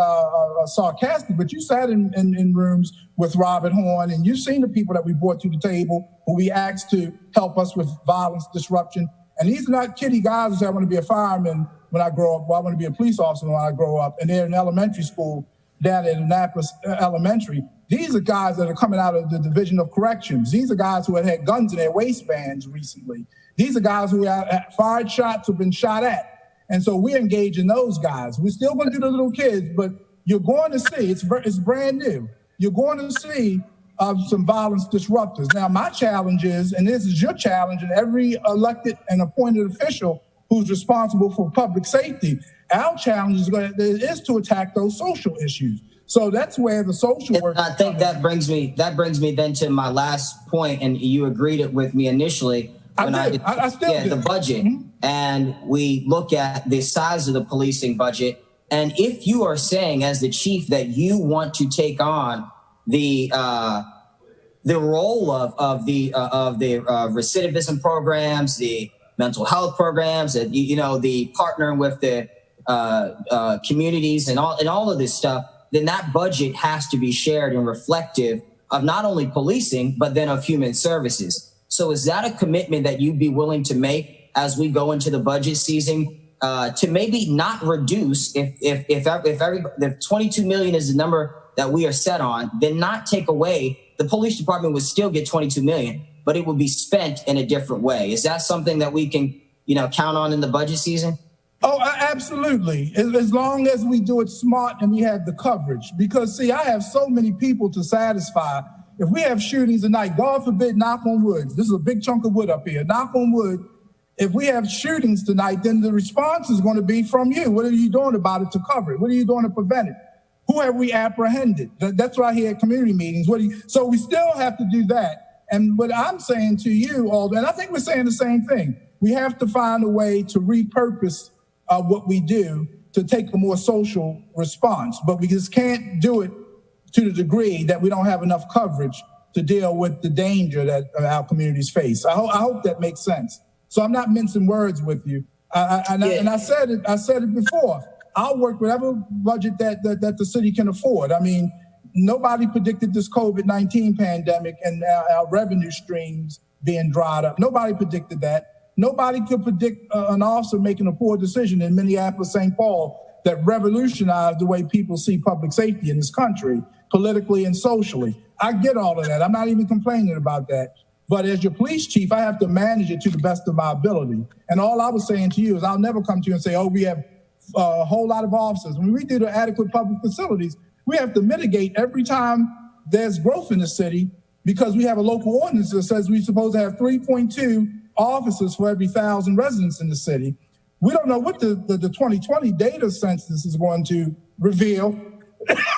sarcastic, but you sat in rooms with Robert Horn, and you've seen the people that we brought to the table who we asked to help us with violence disruption. And these are not kiddie guys who say, I want to be a fireman when I grow up, well, I want to be a police officer when I grow up, and they're in elementary school down at Annapolis Elementary. These are guys that are coming out of the Division of Corrections. These are guys who have had guns in their waistbands recently. These are guys who have fired shots or been shot at. And so we're engaging those guys. We're still going to do the little kids, but you're going to see, it's brand new, you're going to see some violence disruptors. Now, my challenge is, and this is your challenge, and every elected and appointed official who's responsible for public safety, Our challenge is to attack those social issues. So that's where the social work. I think that brings me then to my last point, and you agreed it with me initially. I still did. The budget, and we look at the size of the policing budget, and if you are saying as the chief that you want to take on the role of the recidivism programs, the mental health programs, and the partnering with the communities and all of this stuff, then that budget has to be shared and reflective of not only policing, but then of human services. So is that a commitment that you'd be willing to make as we go into the budget season, to maybe not reduce if 22 million is the number that we are set on, then not take away, the police department would still get 22 million, but it would be spent in a different way. Is that something that we can, count on in the budget season? Oh, absolutely. As long as we do it smart and we have the coverage. Because, see, I have so many people to satisfy. If we have shootings tonight, God forbid, knock on wood. This is a big chunk of wood up here. Knock on wood. If we have shootings tonight, then the response is going to be from you. What are you doing about it to cover it? What are you doing to prevent it? Who have we apprehended? That's what I hear at community meetings. So we still have to do that. And what I'm saying to you, Alden, and I think we're saying the same thing, we have to find a way to repurpose what we do to take a more social response. But we just can't do it to the degree that we don't have enough coverage to deal with the danger that our communities face. I hope that makes sense. So I'm not mincing words with you. And I said it before. I'll work whatever budget that the city can afford. I mean, nobody predicted this COVID-19 pandemic and our revenue streams being dried up. Nobody predicted that. Nobody could predict an officer making a poor decision in Minneapolis, St. Paul that revolutionized the way people see public safety in this country, politically and socially. I get all of that. I'm not even complaining about that. But as your police chief, I have to manage it to the best of my ability. And all I was saying to you is I'll never come to you and say, oh, we have a whole lot of officers. When we do the adequate public facilities, we have to mitigate every time there's growth in the city because we have a local ordinance that says we're supposed to have 3.2 officers for every 1,000 residents in the city. We don't know what the 2020 data census is going to reveal.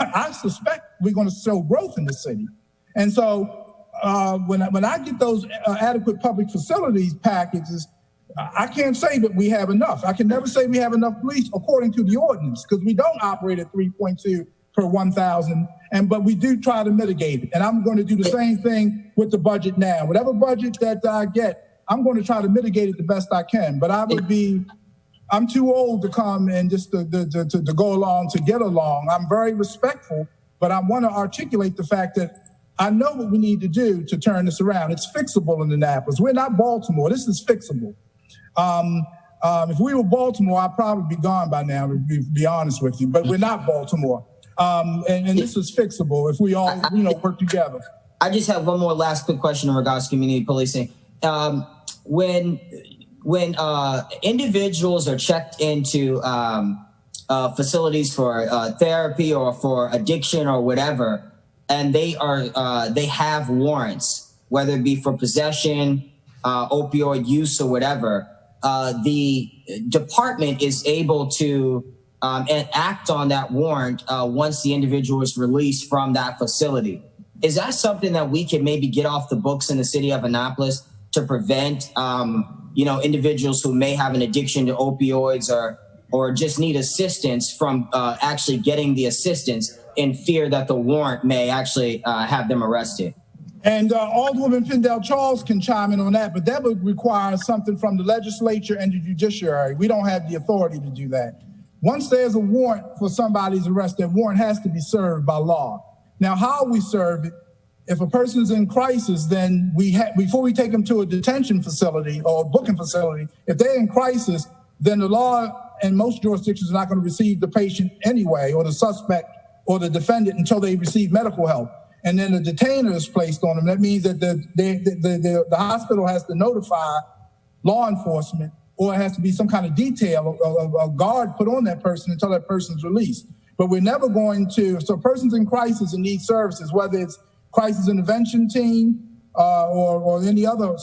I suspect we're going to show growth in the city. And so when I get those adequate public facilities packages, I can't say that we have enough. I can never say we have enough police according to the ordinance because we don't operate at 3.2 per 1,000, but we do try to mitigate it. And I'm going to do the same thing with the budget now. Whatever budget that I get, I'm going to try to mitigate it the best I can. But I'm too old to come and just to go along, to get along. I'm very respectful, but I want to articulate the fact that I know what we need to do to turn this around. It's fixable in Annapolis. We're not Baltimore. This is fixable. If we were Baltimore, I'd probably be gone by now, to be honest with you. But we're not Baltimore. And this is fixable if we all, work together. I just have one more last quick question in regards to community policing. When individuals are checked into facilities for therapy or for addiction or whatever, and they have warrants, whether it be for possession, opioid use or whatever, the department is able to act on that warrant once the individual is released from that facility. Is that something that we can maybe get off the books in the city of Annapolis to prevent, individuals who may have an addiction to opioids or just need assistance from actually getting the assistance in fear that the warrant may actually have them arrested? And Alderwoman Pindell-Charles can chime in on that, but that would require something from the legislature and the judiciary. We don't have the authority to do that. Once there's a warrant for somebody's arrest, that warrant has to be served by law. Now, how we serve it, if a person's in crisis, then before we take them to a detention facility or a booking facility, if they're in crisis, then the law in most jurisdictions are not going to receive the patient anyway, or the suspect or the defendant until they receive medical help. And then a detainer is placed on them. That means that the hospital has to notify law enforcement, or it has to be some kind of detail, a guard put on that person until that person's released. But we're never going to, so persons in crisis and need services, whether it's crisis intervention team or any other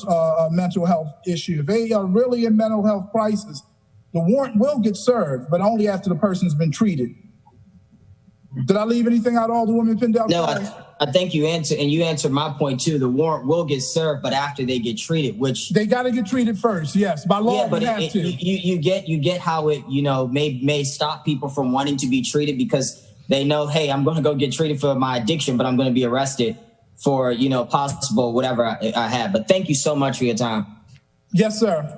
mental health issue, if they are really in mental health crisis, the warrant will get served, but only after the person's been treated. Did I leave anything out, Alderwoman Pindell? No, I think you answered, and you answered my point too. The warrant will get served, but after they get treated, which they got to get treated first. Yes, by law, yeah, but you have to. You get how it may stop people from wanting to be treated because they know, hey, I'm going to go get treated for my addiction, but I'm going to be arrested for possible whatever I have. But thank you so much for your time. Yes, sir.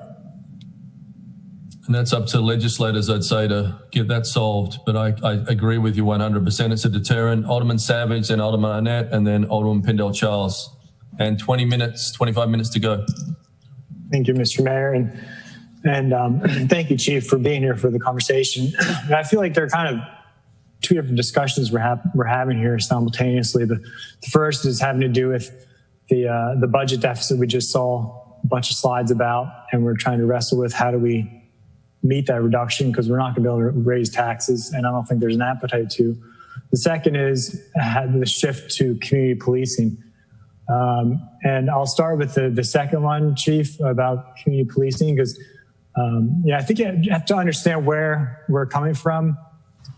And that's up to legislators, I'd say, to get that solved. But I agree with you 100%. It's a deterrent. Alderman Savage, then Alderman Arnett, and then Alderman Pindell-Charles. And 25 minutes to go. Thank you, Mr. Mayor. And thank you, Chief, for being here for the conversation. And I feel like there are kind of two different discussions we're having here simultaneously. The first is having to do with the budget deficit we just saw a bunch of slides about, and we're trying to wrestle with how do we meet that reduction because we're not going to be able to raise taxes, and I don't think there's an appetite to. The second is the shift to community policing. And I'll start with the second one, Chief, about community policing, because I think you have to understand where we're coming from.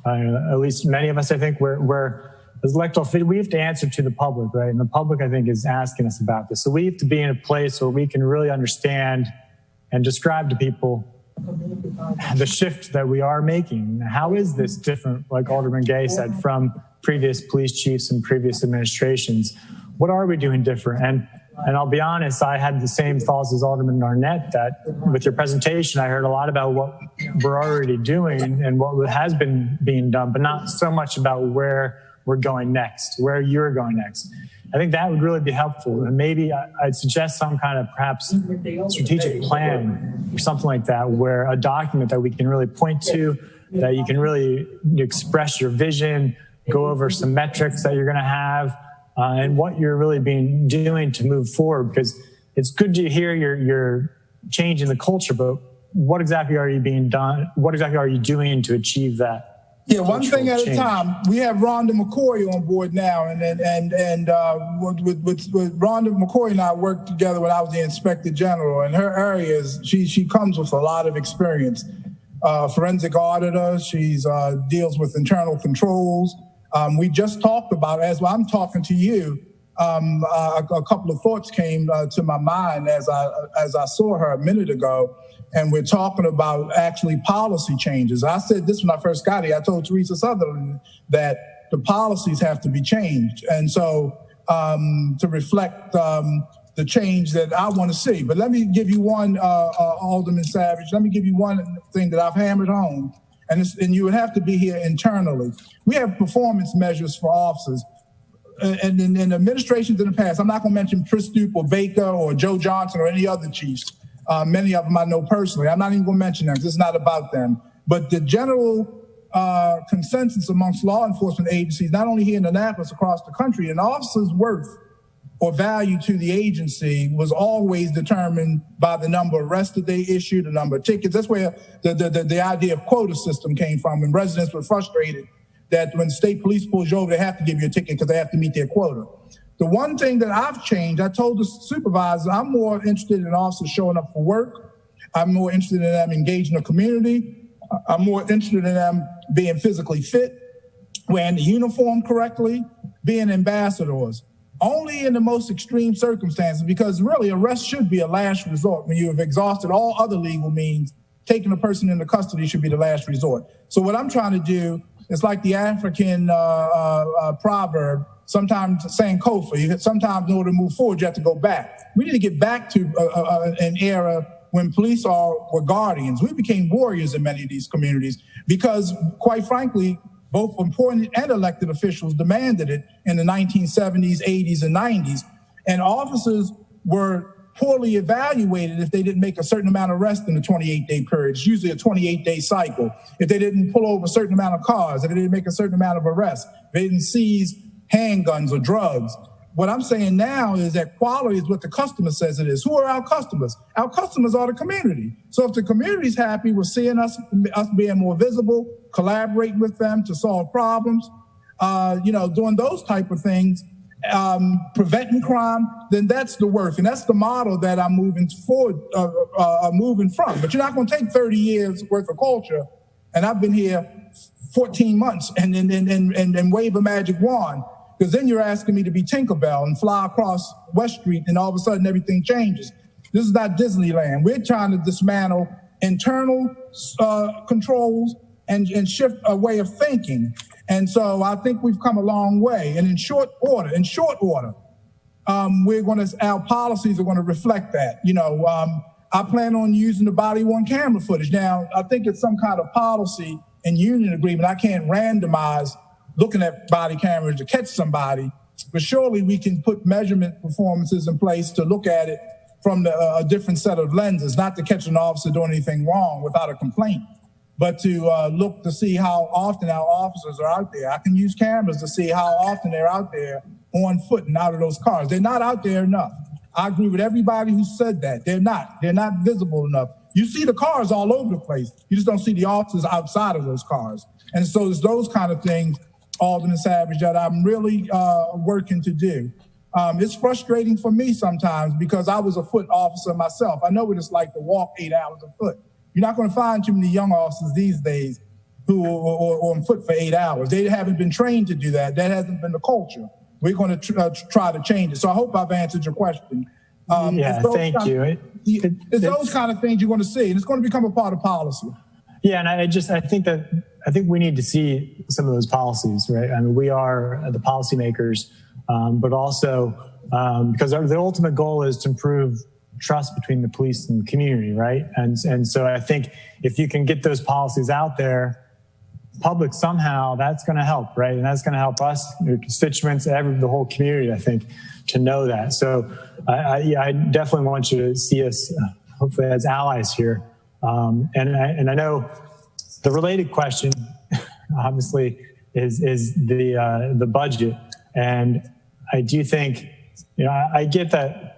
At least many of us, I think, we're as electoral, we have to answer to the public, right? And the public, I think, is asking us about this. So we have to be in a place where we can really understand and describe to people the shift that we are making. How is this different, like Alderman Gay said, from previous police chiefs and previous administrations? What are we doing different? And I'll be honest, I had the same thoughts as Alderman Arnett, that with your presentation, I heard a lot about what we're already doing and what has been being done, but not so much about where we're going next, where you're going next. I think that would really be helpful. And maybe I'd suggest some kind of perhaps strategic plan or something like that, where a document that we can really point to, that you can really express your vision, go over some metrics that you're going to have, and what you're really doing to move forward. Because it's good to hear you're changing the culture, but what exactly are you What exactly are you doing to achieve that? Yeah, one thing at a time. We have Rhonda McCoy on board now, and with Rhonda McCoy and I worked together when I was the Inspector General. In her areas, she comes with a lot of experience. Forensic auditor, she's deals with internal controls. We just talked about, as I'm talking to you, a couple of thoughts came to my mind as I saw her a minute ago. And we're talking about actually policy changes. I said this when I first got here. I told Teresa Sutherland that the policies have to be changed. And so to reflect the change that I want to see. But let me give you one, Alderman Savage, let me give you one thing that I've hammered home. And you would have to be here internally. We have performance measures for officers. And in administrations in the past, I'm not going to mention Pristoop or Baker or Joe Johnson or any other chiefs. Many of them I know personally. I'm not even going to mention them because it's not about them. But the general consensus amongst law enforcement agencies, not only here in Annapolis, across the country, an officer's worth or value to the agency was always determined by the number of arrests that they issued, the number of tickets. That's where the idea of quota system came from, and residents were frustrated that when state police pulls you over, they have to give you a ticket because they have to meet their quota. The one thing that I've changed, I told the supervisor, I'm more interested in officers showing up for work. I'm more interested in them engaging the community. I'm more interested in them being physically fit, wearing the uniform correctly, being ambassadors. Only in the most extreme circumstances, because really arrest should be a last resort. When you have exhausted all other legal means, taking a person into custody should be the last resort. So what I'm trying to do is like the African proverb, sometimes saying Kofa, sometimes in order to move forward, you have to go back. We need to get back to an era when police were guardians. We became warriors in many of these communities because, quite frankly, both appointed and elected officials demanded it in the 1970s, 80s, and 90s. And officers were poorly evaluated if they didn't make a certain amount of arrests in the 28-day period. It's usually a 28-day cycle. If they didn't pull over a certain amount of cars, if they didn't make a certain amount of arrests, if they didn't seize handguns or drugs. What I'm saying now is that quality is what the customer says it is. Who are our customers? Our customers are the community. So if the community's happy with seeing us being more visible, collaborating with them to solve problems, doing those type of things, preventing crime, then that's the work. And that's the model that I'm moving forward, moving from. But you're not going to take 30 years worth of culture, and I've been here 14 months and wave a magic wand, because then you're asking me to be Tinkerbell and fly across West Street, and all of a sudden everything changes. This is not Disneyland. We're trying to dismantle internal controls and shift a way of thinking. And so I think we've come a long way. And in short order, our policies are going to reflect that. I plan on using the body-worn camera footage. Now, I think it's some kind of policy and union agreement. I can't randomize looking at body cameras to catch somebody, but surely we can put measurement performances in place to look at it from a different set of lenses, not to catch an officer doing anything wrong without a complaint, but to look to see how often our officers are out there. I can use cameras to see how often they're out there on foot and out of those cars. They're not out there enough. I agree with everybody who said that. They're not visible enough. You see the cars all over the place. You just don't see the officers outside of those cars. And so it's those kind of things, Alderman Savage, that I'm really working to do. It's frustrating for me sometimes because I was a foot officer myself. I know what it's like to walk 8 hours a foot. You're not going to find too many young officers these days who are on foot for 8 hours. They haven't been trained to do that. That hasn't been the culture. We're going to try to change it. So I hope I've answered your question. Thank you. It's those kind of things you're going to see, and it's going to become a part of policy. Yeah, and I think we need to see some of those policies, right? I mean, we are the policymakers, but also because the ultimate goal is to improve trust between the police and the community, right? And so I think if you can get those policies out there, public somehow, that's going to help, right? And that's going to help us, your constituents, the whole community, I think, to know that. So I definitely want you to see us, hopefully, as allies here. And I know the related question, obviously, is the budget. And I do think, I get that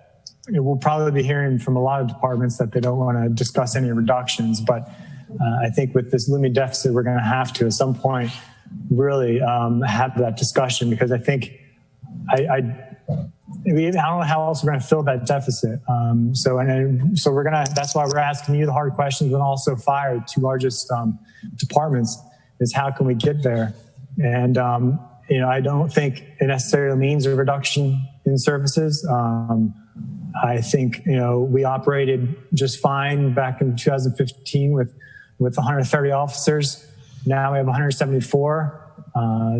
we'll probably be hearing from a lot of departments that they don't want to discuss any reductions, but I think with this looming deficit, we're going to have to, at some point, really have that discussion, because I think I don't know how else we're going to fill that deficit. So we're going to. That's why we're asking you the hard questions, and also fire, the two largest departments, is how can we get there? And I don't think it necessarily means a reduction in services. I think we operated just fine back in 2015 with 130 officers. Now we have 174.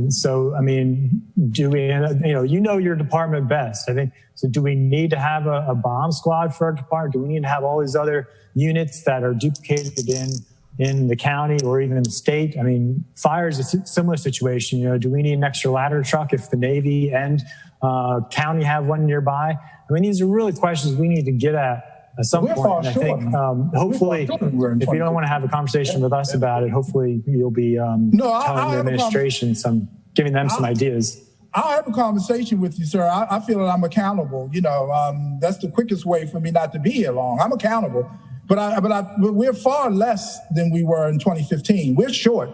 So, I mean, do we, your department best, I think. So do we need to have a bomb squad for our department? Do we need to have all these other units that are duplicated in the county or even the state? I mean, fire is a similar situation. Do we need an extra ladder truck if the Navy and county have one nearby? I mean, these are really questions we need to get at some point. And I think hopefully, if you don't want to have a conversation with us about it, hopefully you'll be telling the administration giving them some ideas. I'll have a conversation with you, sir. I feel that I'm accountable. That's the quickest way for me not to be here long. I'm accountable, but we're far less than we were in 2015. We're short.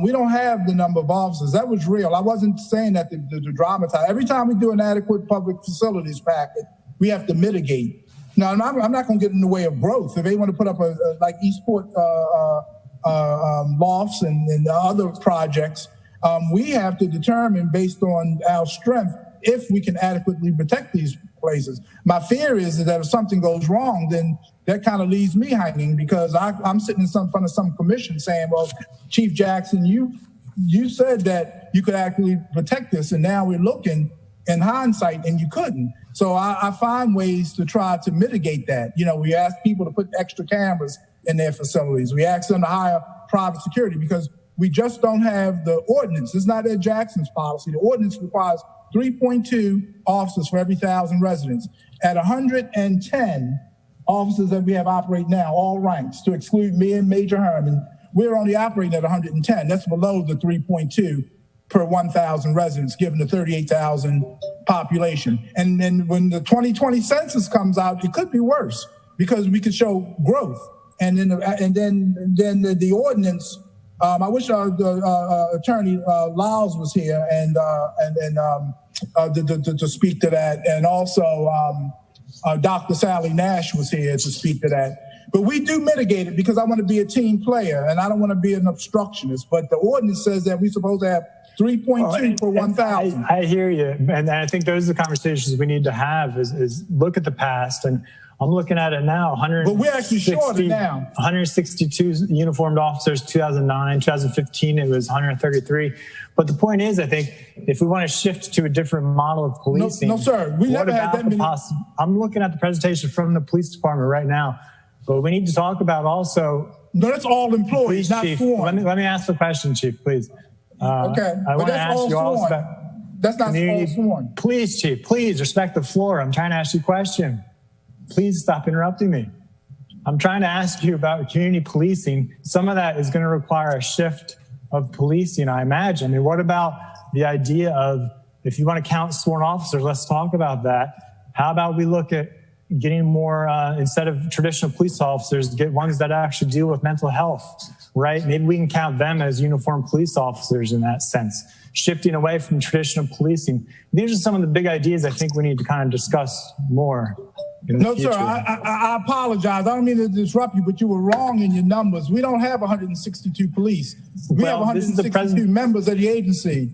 We don't have the number of officers. That was real. I wasn't saying that to dramatize. Every time we do an adequate public facilities packet, we have to mitigate. Now, I'm not going to get in the way of growth. If they want to put up like Eastport lofts and other projects, we have to determine based on our strength if we can adequately protect these places. My fear is that if something goes wrong, then that kind of leaves me hanging, because I'm sitting in front of some commission saying, well, Chief Jackson, you said that you could actually protect this, and now we're looking in hindsight and you couldn't. So I find ways to try to mitigate that. We ask people to put extra cameras in their facilities. We ask them to hire private security because we just don't have the ordinance. It's not Ed Jackson's policy. The ordinance requires 3.2 officers for every 1,000 residents. At 110 officers that we have operating now, all ranks, to exclude me and Major Herman, we're only operating at 110. That's below the 3.2 per 1,000 residents, given the 38,000 population. And then when the 2020 census comes out, it could be worse because we could show growth. And then the ordinance. I wish the attorney Lyles was here and to speak to that, and also Dr. Sally Nash was here to speak to that. But we do mitigate it because I want to be a team player and I don't want to be an obstructionist. But the ordinance says that we're supposed to have 3.2 per 1,000. I hear you, and I think those are the conversations we need to have. Is look at the past, and I'm looking at it now. But we're actually short now. 162 uniformed officers, 2009, 2015 it was 133. But the point is, I think if we want to shift to a different model of policing, no sir, we never had that many. I'm looking at the presentation from the police department right now, but we need to talk about also. No, that's all employees, not sworn. Let me ask the question, Chief, please. Okay, I want to ask you also about. That's not all sworn. Please, Chief, please respect the floor. I'm trying to ask you a question. Please stop interrupting me. I'm trying to ask you about community policing. Some of that is going to require a shift of policing, I imagine. I mean, what about the idea of, if you want to count sworn officers, let's talk about that. How about we look at getting more, instead of traditional police officers, get ones that actually deal with mental health, right? Maybe we can count them as uniformed police officers in that sense, shifting away from traditional policing. These are some of the big ideas I think we need to kind of discuss more. No, sir, I apologize. I don't mean to disrupt you, but you were wrong in your numbers. We don't have 162 police. We have 162 members of the agency.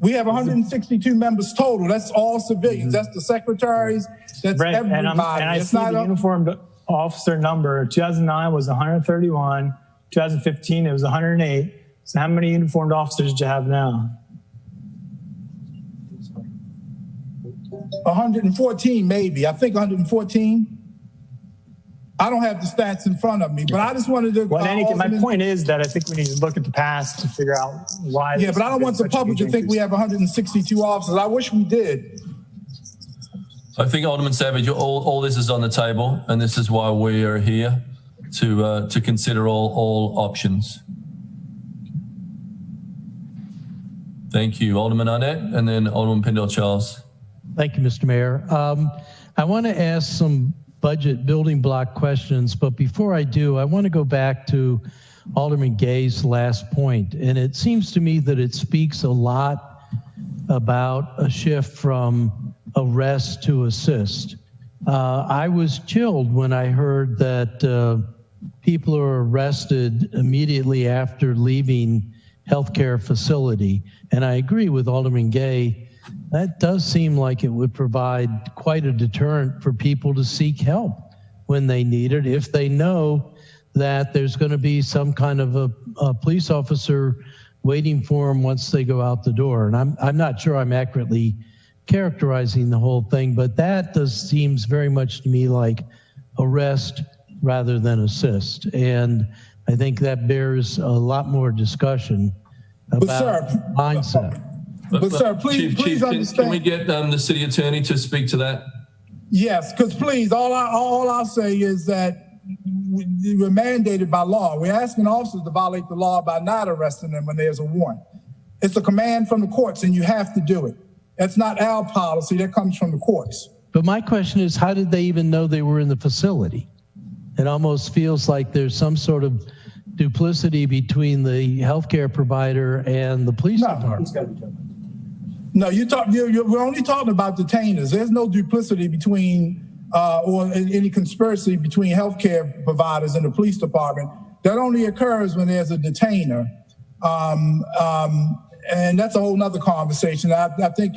We have 162 members total. That's all civilians. That's the secretaries. That's everybody. And I see the uniformed officer number. 2009 was 131. 2015, it was 108. So how many uniformed officers do you have now? 114, maybe. I think 114. I don't have the stats in front of me, but I just wanted to. Well, my point is that I think we need to look at the past to figure out why. Yeah, but I don't want the public to think we have 162 officers. I wish we did. I think, Alderman Savage, all this is on the table, and this is why we are here to consider all options. Thank you, Alderman Arnett, and then Alderman Pendle-Charles. Thank you, Mr. Mayor. I want to ask some budget building block questions, but before I do, I want to go back to Alderman Gay's last point, and it seems to me that it speaks a lot about a shift from arrest to assist. I was chilled when I heard that people are arrested immediately after leaving healthcare facility, and I agree with Alderman Gay. That does seem like it would provide quite a deterrent for people to seek help when they need it, if they know that there's going to be some kind of a police officer waiting for them once they go out the door. And I'm not sure I'm accurately characterizing the whole thing, but that seems very much to me like arrest rather than assist. And I think that bears a lot more discussion about mindset. But sir, please understand. Can we get the city attorney to speak to that? Yes, because please, all I'll say is that we're mandated by law. We're asking officers to violate the law by not arresting them when there's a warrant. It's a command from the courts, and you have to do it. That's not our policy. That comes from the courts. But my question is, how did they even know they were in the facility? It almost feels like there's some sort of duplicity between the healthcare provider and the police department. No, we're only talking about detainers. There's no duplicity between or any conspiracy between healthcare providers and the police department. That only occurs when there's a detainer. And that's a whole nother conversation. I think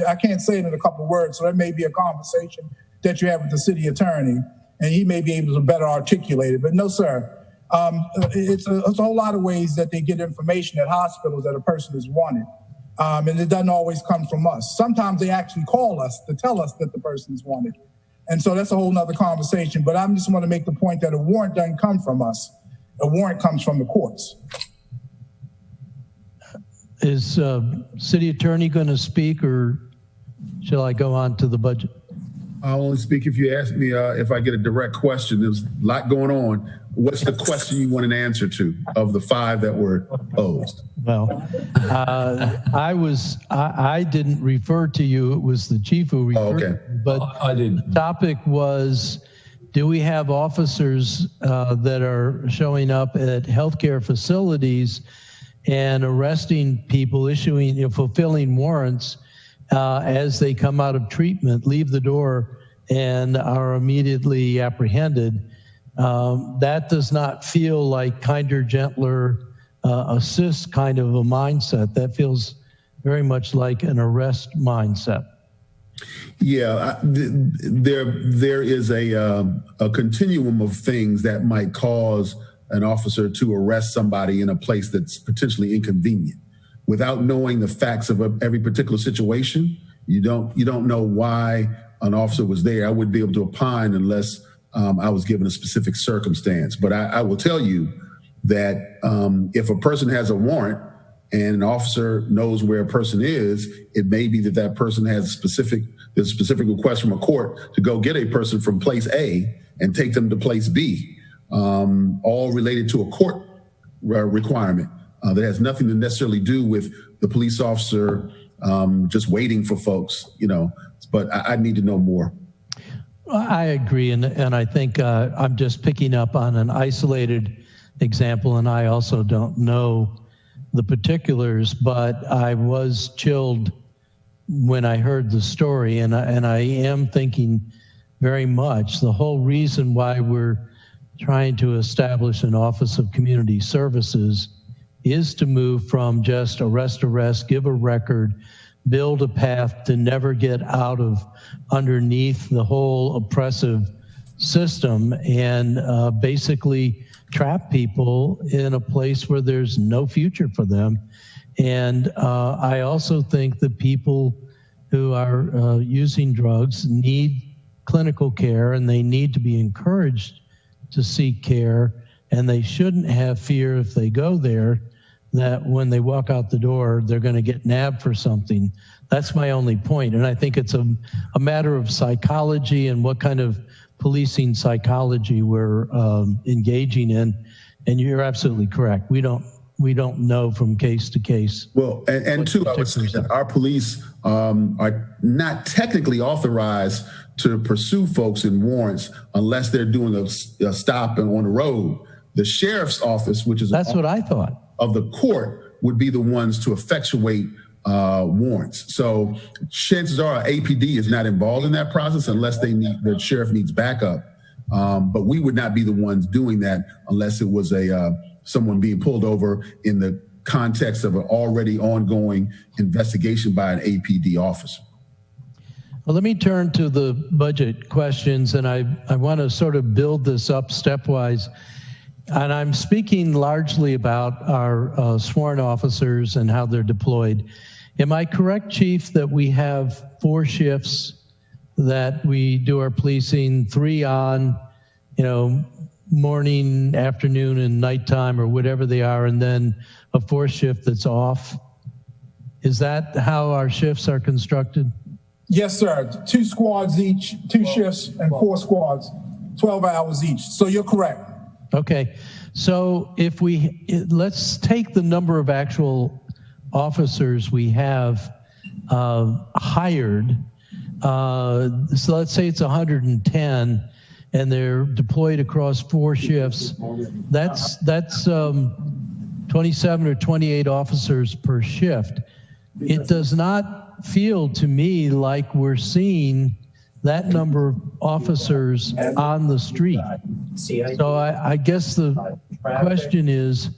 I can't say it in a couple of words, so that may be a conversation that you have with the city attorney, and he may be able to better articulate it. But no, sir, it's a whole lot of ways that they get information at hospitals that a person is wanted. And it doesn't always come from us. Sometimes they actually call us to tell us that the person is wanted. And so that's a whole nother conversation. But I just want to make the point that a warrant doesn't come from us. A warrant comes from the courts. Is city attorney going to speak, or shall I go on to the budget? I'll only speak if you ask me if I get a direct question. There's a lot going on. What's the question you want an answer to of the 5 that were posed? Well, I didn't refer to you. It was the chief who referred. Okay. But I didn't. The topic was, do we have officers that are showing up at healthcare facilities and arresting people, fulfilling warrants, as they come out of treatment, leave the door and are immediately apprehended. That does not feel like kinder, gentler assist kind of a mindset. That feels very much like an arrest mindset. Yeah, there is a continuum of things that might cause an officer to arrest somebody in a place that's potentially inconvenient. Without knowing the facts of every particular situation, you don't know why an officer was there. I wouldn't be able to opine unless I was given a specific circumstance. But I will tell you that if a person has a warrant and an officer knows where a person is, it may be that that person has a specific request from a court to go get a person from place A and take them to place B, all related to a court requirement that has nothing to necessarily do with the police officer just waiting for folks, but I need to know more. I agree, and I think I'm just picking up on an isolated example, and I also don't know the particulars, but I was chilled when I heard the story, and I am thinking very much the whole reason why we're trying to establish an Office of Community Services is to move from just arrest, give a record, build a path to never get out of underneath the whole oppressive system, and basically trap people in a place where there's no future for them. And I also think that people who are using drugs need clinical care, and they need to be encouraged to seek care, and they shouldn't have fear if they go there that when they walk out the door, they're going to get nabbed for something. That's my only point. And I think it's a matter of psychology and what kind of policing psychology we're engaging in. And you're absolutely correct. We don't know from case to case. Well, and two, I would say that our police are not technically authorized to pursue folks in warrants unless they're doing a stop on the road. The sheriff's office, which is that's what I thought of the court, would be the ones to effectuate warrants. So chances are APD is not involved in that process unless the sheriff needs backup. But we would not be the ones doing that unless it was someone being pulled over in the context of an already ongoing investigation by an APD officer. Well, let me turn to the budget questions, and I want to sort of build this up stepwise. And I'm speaking largely about our sworn officers and how they're deployed. Am I correct, Chief, that we have 4 shifts that we do our policing, 3 on, morning, afternoon, and nighttime, or whatever they are, and then a 4th shift that's off? Is that how our shifts are constructed? Yes, sir. 2 squads each, 2 shifts and 4 squads, 12 hours each. So you're correct. Okay, so if let's take the number of actual officers we have hired. So let's say it's 110, and they're deployed across 4 shifts. That's 27 or 28 officers per shift. It does not feel to me like we're seeing that number of officers on the street. So I guess the question is,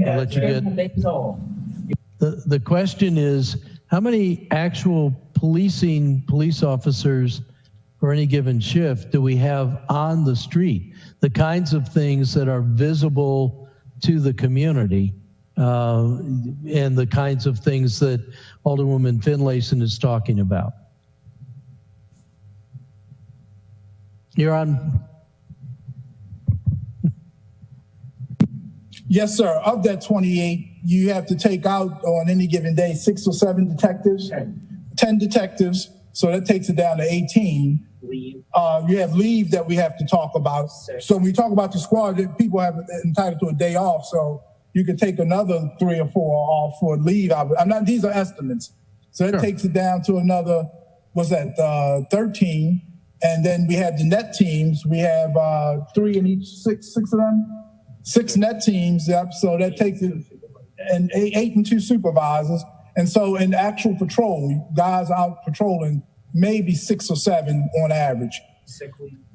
I'll let you get, the question is, how many actual police officers for any given shift do we have on the street? The kinds of things that are visible to the community, and the kinds of things that Alderwoman Finlayson is talking about. You're on. Yes, sir. Of that 28, you have to take out on any given day 6 or 7 detectives, 10 detectives. So that takes it down to 18. You have leave that we have to talk about. So when we talk about the squad, people have entitled to a day off. So you could take another 3 or 4 off for leave. These are estimates. So that takes it down to another, 13. And then we have the net teams. We have 3 in each, 6 of them. 6 net teams. Yep. So that takes it, and 8 and 2 supervisors. And so in actual patrol, guys out patrolling, maybe 6 or 7 on average.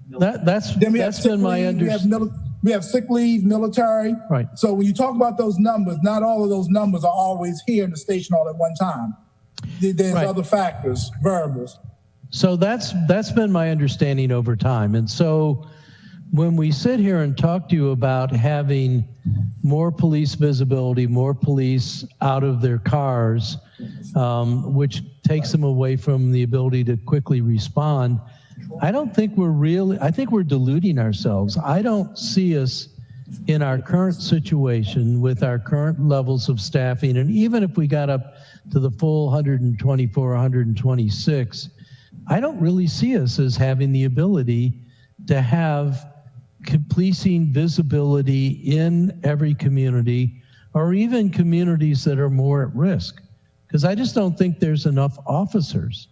That's been my understanding. We have sick leave, military. Right. So when you talk about those numbers, not all of those numbers are always here in the station all at one time. There's other factors, variables. So that's been my understanding over time. And so when we sit here and talk to you about having more police visibility, more police out of their cars, which takes them away from the ability to quickly respond, I think we're deluding ourselves. I don't see us in our current situation with our current levels of staffing, and even if we got up to the full 124, 126, I don't really see us as having the ability to have policing visibility in every community, or even communities that are more at risk, because I just don't think there's enough officers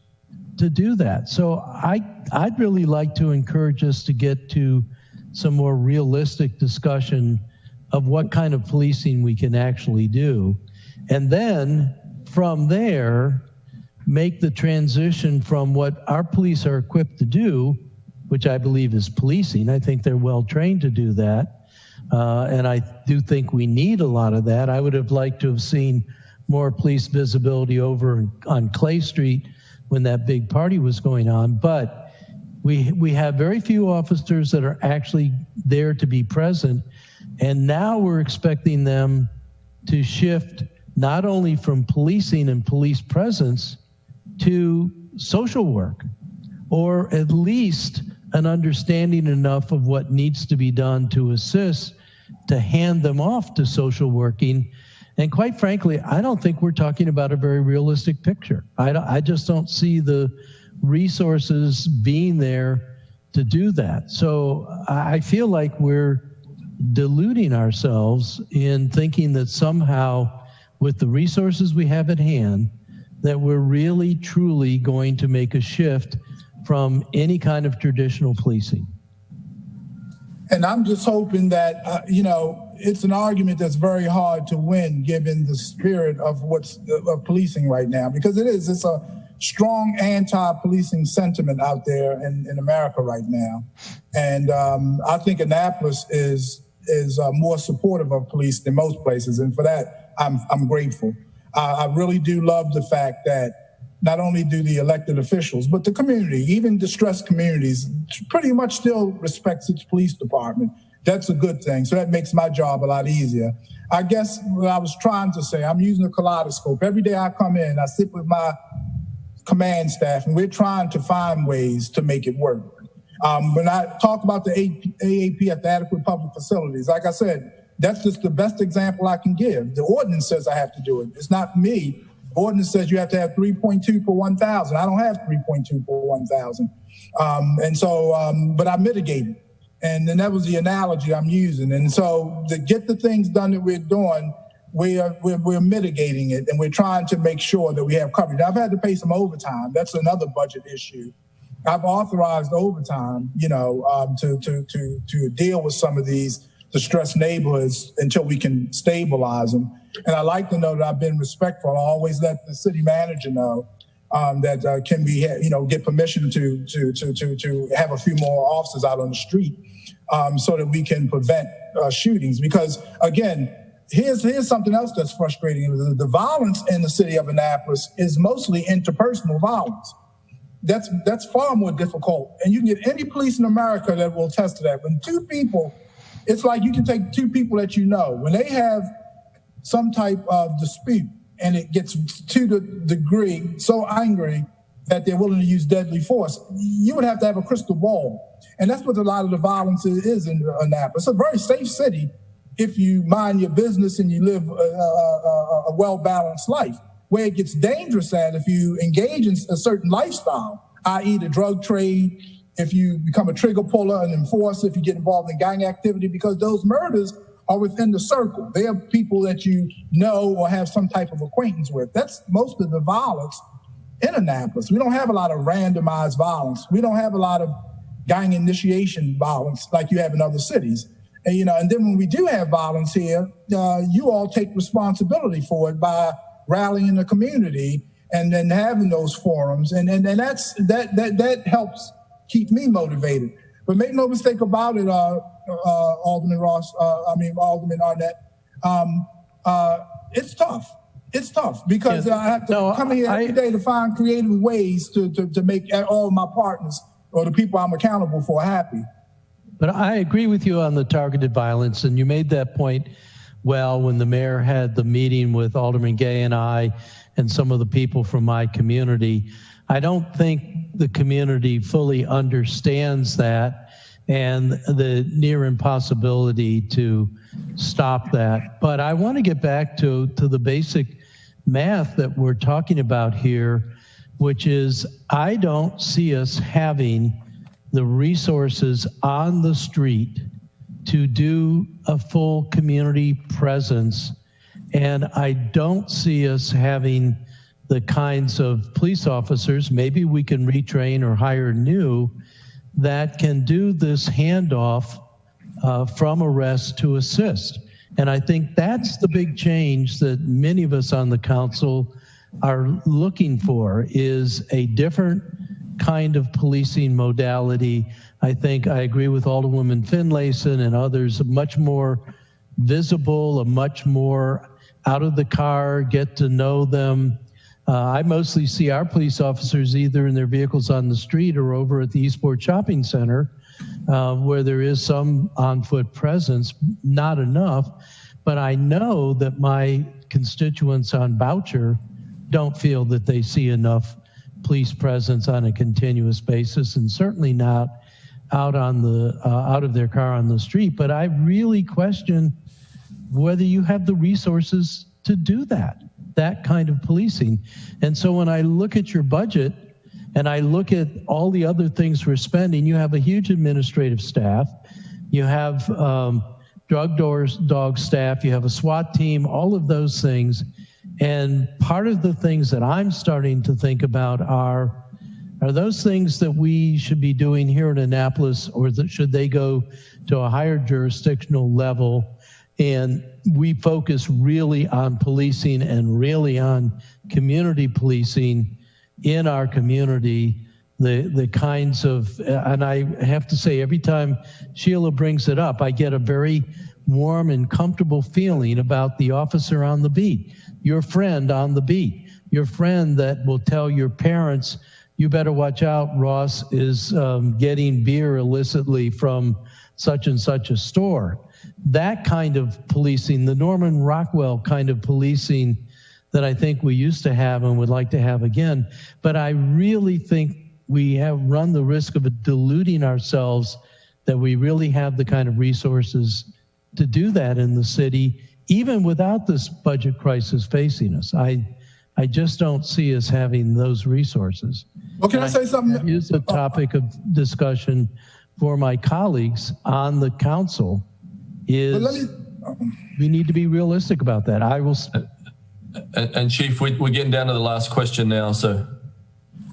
to do that. So I'd really like to encourage us to get to some more realistic discussion of what kind of policing we can actually do. And then from there, make the transition from what our police are equipped to do, which I believe is policing. I think they're well trained to do that. And I do think we need a lot of that. I would have liked to have seen more police visibility over on Clay Street when that big party was going on. But we have very few officers that are actually there to be present. And now we're expecting them to shift not only from policing and police presence to social work, or at least an understanding enough of what needs to be done to assist, to hand them off to social working. And quite frankly, I don't think we're talking about a very realistic picture. I just don't see the resources being there to do that. So I feel like we're deluding ourselves in thinking that somehow with the resources we have at hand, that we're really truly going to make a shift from any kind of traditional policing. And I'm just hoping that, it's an argument that's very hard to win given the spirit of of policing right now, because it's a strong anti-policing sentiment out there in America right now. And I think Annapolis is more supportive of police than most places. And for that, I'm grateful. I really do love the fact that not only do the elected officials, but the community, even distressed communities, pretty much still respects its police department. That's a good thing. So that makes my job a lot easier. I guess what I was trying to say, I'm using a kaleidoscope. Every day I come in, I sit with my command staff, and we're trying to find ways to make it work. When I talk about the AAP at the adequate public facilities, like I said, that's just the best example I can give. The ordinance says I have to do it. It's not me. The ordinance says you have to have 3.2 per 1,000. I don't have 3.2 per 1,000. But I mitigated. And then that was the analogy I'm using. And so to get the things done that we're doing, we're mitigating it, and we're trying to make sure that we have coverage. Now, I've had to pay some overtime. That's another budget issue. I've authorized overtime, to deal with some of these distressed neighborhoods until we can stabilize them. And I like to know that I've been respectful. I always let the city manager know that can we, get permission to have a few more officers out on the street so that we can prevent shootings. Because again, here's something else that's frustrating. The violence in the city of Annapolis is mostly interpersonal violence. That's far more difficult. And you can get any police in America that will attest to that. When two people, it's like you can take two people that you know, when they have some type of dispute and it gets to the degree so angry that they're willing to use deadly force, you would have to have a crystal ball. And that's what a lot of the violence is in Annapolis. It's a very safe city if you mind your business and you live a well-balanced life. Where it gets dangerous at if you engage in a certain lifestyle, i.e. the drug trade, if you become a trigger puller, an enforcer, if you get involved in gang activity, because those murders are within the circle. They are people that you know or have some type of acquaintance with. That's most of the violence in Annapolis. We don't have a lot of randomized violence. We don't have a lot of gang initiation violence like you have in other cities. And then when we do have violence here, you all take responsibility for it by rallying the community and then having those forums. And that helps keep me motivated. But make no mistake about it, Alderman Arnett. It's tough. It's tough because I have to come here every day to find creative ways to make all my partners or the people I'm accountable for happy. But I agree with you on the targeted violence, and you made that point well when the mayor had the meeting with Alderman Gay and I and some of the people from my community. I don't think the community fully understands that and the near impossibility to stop that. But I want to get back to the basic math that we're talking about here, which is I don't see us having the resources on the street to do a full community presence. And I don't see us having the kinds of police officers, maybe we can retrain or hire new, that can do this handoff from arrest to assist. And I think that's the big change that many of us on the council are looking for, is a different kind of policing modality. I think I agree with Alderwoman Finlayson and others, a much more visible, a much more out of the car, get to know them. I mostly see our police officers either in their vehicles on the street or over at the Eastport Shopping Center, where there is some on-foot presence, not enough. But I know that my constituents on Boucher don't feel that they see enough police presence on a continuous basis, and certainly not out on the out of their car on the street. But I really question whether you have the resources to do that kind of policing. And so when I look at your budget and I look at all the other things we're spending, you have a huge administrative staff, you have drug dog staff, you have a SWAT team, all of those things. And part of the things that I'm starting to think about are those things that we should be doing here in Annapolis, or should they go to a higher jurisdictional level and we focus really on policing and really on community policing in our community, the kinds of, and I have to say, every time Sheila brings it up, I get a very warm and comfortable feeling about the officer on the beat, your friend on the beat, your friend that will tell your parents, you better watch out, Ross is getting beer illicitly from such and such a store. That kind of policing, the Norman Rockwell kind of policing that I think we used to have and would like to have again. But I really think we have run the risk of diluting ourselves, that we really have the kind of resources to do that in the city, even without this budget crisis facing us. I just don't see us having those resources. Well, can I say something? Is a topic of discussion for my colleagues on the council is we need to be realistic about that. I will. And Chief, we're getting down to the last question now, so.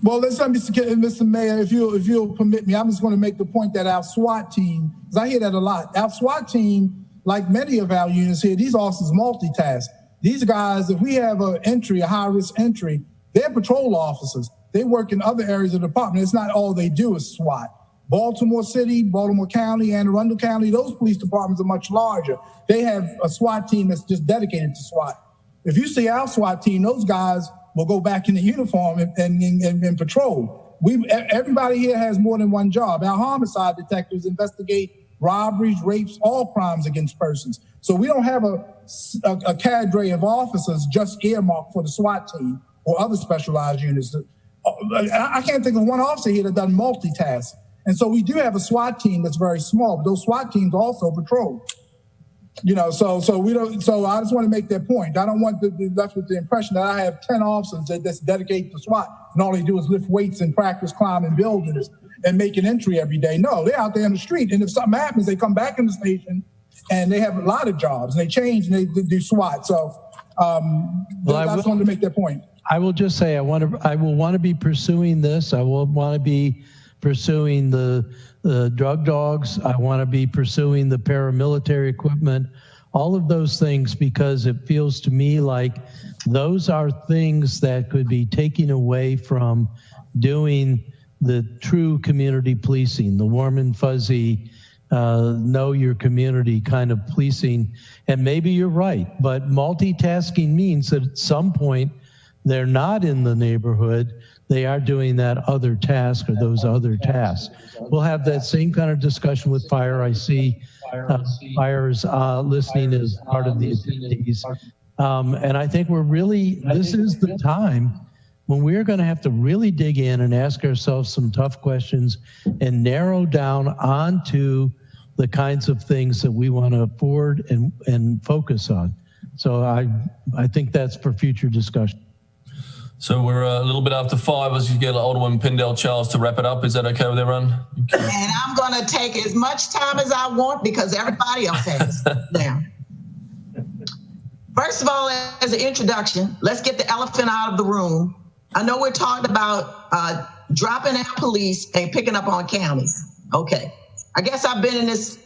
Well, Mr. Mayor, if you'll permit me, I'm just going to make the point that our SWAT team, because I hear that a lot, our SWAT team, like many of our units here, these officers multitask. These guys, if we have a high-risk entry, they're patrol officers. They work in other areas of the department. It's not all they do is SWAT. Baltimore City, Baltimore County, Anne Arundel County, those police departments are much larger. They have a SWAT team that's just dedicated to SWAT. If you see our SWAT team, those guys will go back in the uniform and patrol. Everybody here has more than one job. Our homicide detectives investigate robberies, rapes, all crimes against persons. So we don't have a cadre of officers just earmarked for the SWAT team or other specialized units. I can't think of one officer here that doesn't multitask. And so we do have a SWAT team that's very small, but those SWAT teams also patrol. You know, so we don't. So I just want to make that point. I don't want to be left with the impression that I have 10 officers that's dedicated to SWAT and all they do is lift weights and practice climbing buildings and make an entry every day. No, they're out there in the street, and if something happens, they come back in the station, and they have a lot of jobs. And they change and they do SWAT. So I just wanted to make that point. I will just say I will want to be pursuing this. I will want to be pursuing the drug dogs. I want to be pursuing the paramilitary equipment, all of those things, because it feels to me like those are things that could be taken away from doing the true community policing, the warm and fuzzy, know your community kind of policing. And maybe you're right, but multitasking means that at some point they're not in the neighborhood, they are doing that other task or those other tasks. We'll have that same kind of discussion with fire. I see fire's listening as part of the attendees. And I think this is the time when we're going to have to really dig in and ask ourselves some tough questions and narrow down onto the kinds of things that we want to afford and focus on. So I think that's for future discussion. So we're a little bit after 5 as you get Alderman Pindell Charles to wrap it up. Is that okay with everyone? Okay. And I'm going to take as much time as I want because everybody else has now. First of all, as an introduction, let's get the elephant out of the room. I know we're talking about dropping out police and picking up on counties. Okay. I guess I've been in this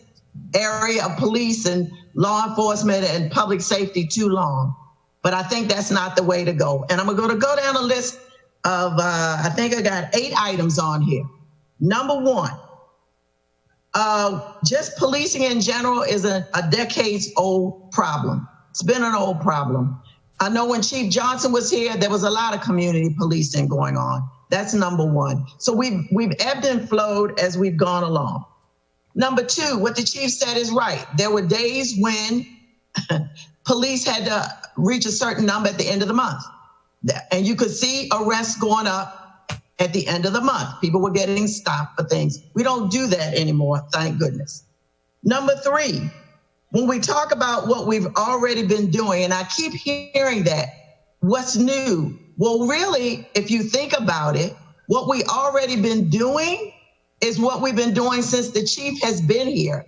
area of police and law enforcement and public safety too long, but I think that's not the way to go. And I'm going to go down a list of, I think I got 8 items on here. Number 1, just policing in general is a decades old problem. It's been an old problem. I know when Chief Johnson was here, there was a lot of community policing going on. That's number 1. So we've ebbed and flowed as we've gone along. Number 2, what the chief said is right. There were days when police had to reach a certain number at the end of the month. And you could see arrests going up at the end of the month. People were getting stopped for things. We don't do that anymore, thank goodness. Number 3, when we talk about what we've already been doing, and I keep hearing that, what's new? Well, really, if you think about it, what we already been doing is what we've been doing since the chief has been here.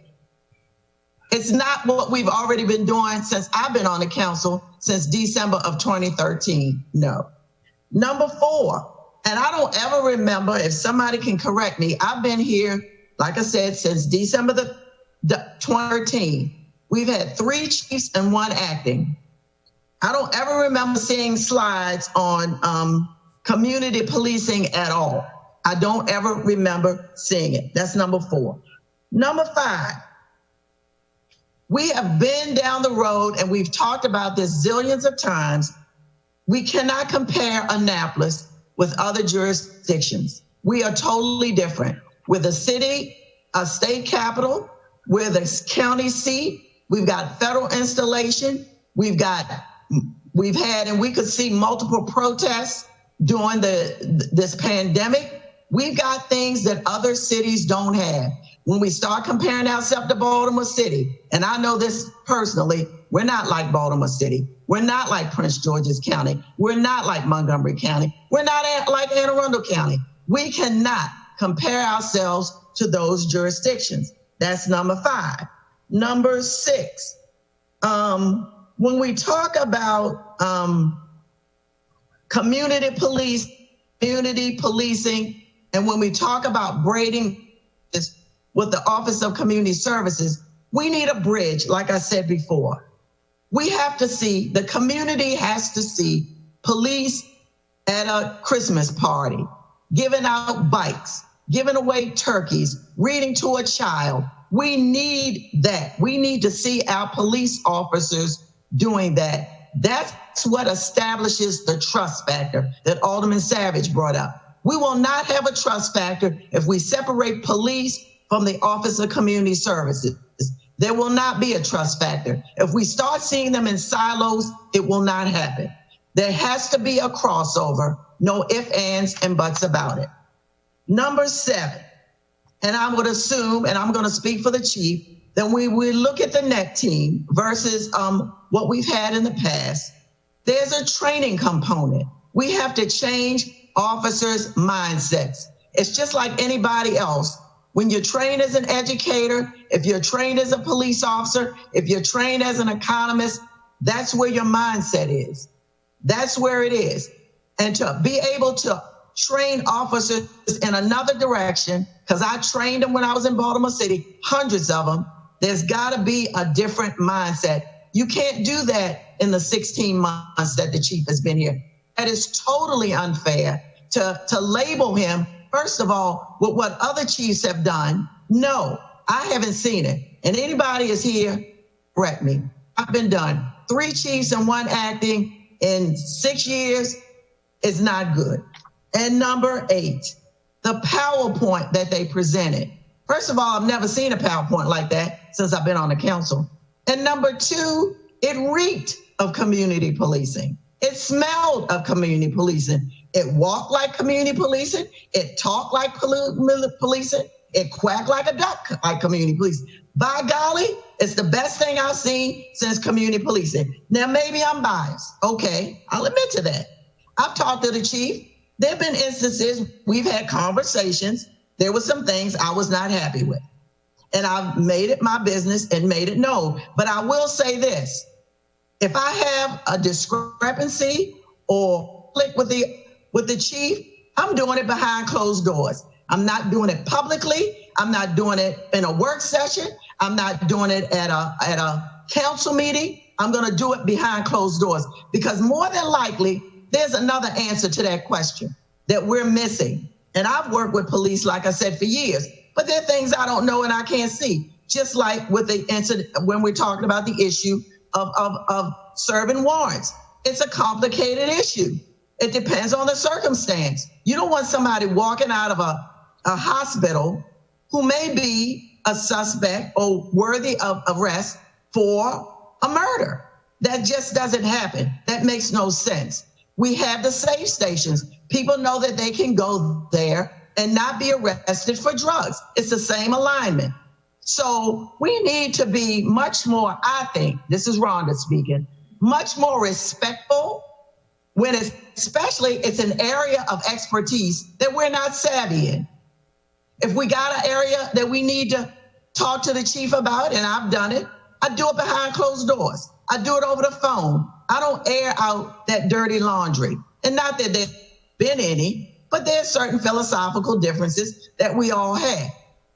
It's not what we've already been doing since I've been on the council since December of 2013. No. Number 4, and I don't ever remember, if somebody can correct me, I've been here, like I said, since December the 2013. We've had 3 chiefs and 1 acting. I don't ever remember seeing slides on community policing at all. I don't ever remember seeing it. That's number 4. Number 5, we have been down the road and we've talked about this zillions of times. We cannot compare Annapolis with other jurisdictions. We are totally different. We're the city, a state capital, we're the county seat, we've got federal installation, we've had, and we could see multiple protests during this pandemic. We've got things that other cities don't have. When we start comparing ourselves to Baltimore City, and I know this personally, we're not like Baltimore City. We're not like Prince George's County. We're not like Montgomery County. We're not like Anne Arundel County. We cannot compare ourselves to those jurisdictions. That's number 5. Number 6, when we talk about community policing, and when we talk about braiding this with the Office of Community Services, we need a bridge, like I said before. We have to see, the community has to see police at a Christmas party, giving out bikes, giving away turkeys, reading to a child. We need that. We need to see our police officers doing that. That's what establishes the trust factor that Alderman Savage brought up. We will not have a trust factor if we separate police from the Office of Community Services. There will not be a trust factor. If we start seeing them in silos, it will not happen. There has to be a crossover, no ifs, ands, and buts about it. Number 7, and I would assume, and I'm going to speak for the chief, that we look at the NEC team versus what we've had in the past. There's a training component. We have to change officers' mindsets. It's just like anybody else. When you're trained as an educator, if you're trained as a police officer, if you're trained as an economist, that's where your mindset is. That's where it is. And to be able to train officers in another direction, because I trained them when I was in Baltimore City, hundreds of them, there's got to be a different mindset. You can't do that in the 16 months that the chief has been here. That is totally unfair to label him, first of all, with what other chiefs have done. No, I haven't seen it. And anybody is here, correct me. I've been done. 3 chiefs and 1 acting in 6 years is not good. And number 8, the PowerPoint that they presented. First of all, I've never seen a PowerPoint like that since I've been on the council. And number 2, it reeked of community policing. It smelled of community policing. It walked like community policing. It talked like policing. It quacked like a duck like community policing. By golly, it's the best thing I've seen since community policing. Now, maybe I'm biased. Okay, I'll admit to that. I've talked to the chief. There have been instances we've had conversations. There were some things I was not happy with. And I've made it my business and made it known. But I will say this. If I have a discrepancy or conflict with the chief, I'm doing it behind closed doors. I'm not doing it publicly. I'm not doing it in a work session. I'm not doing it at a council meeting. I'm going to do it behind closed doors, because more than likely, there's another answer to that question that we're missing. And I've worked with police, like I said, for years, but there are things I don't know and I can't see. Just like with the incident, when we're talking about the issue of serving warrants. It's a complicated issue. It depends on the circumstance. You don't want somebody walking out of a hospital who may be a suspect or worthy of arrest for a murder. That just doesn't happen. That makes no sense. We have the safe stations. People know that they can go there and not be arrested for drugs. It's the same alignment. So we need to be much more, I think, this is Rhonda speaking, much more respectful when especially it's an area of expertise that we're not savvy in. If we got an area that we need to talk to the chief about, and I've done it, I do it behind closed doors. I do it over the phone. I don't air out that dirty laundry. And not that there's been any, but there's certain philosophical differences that we all have.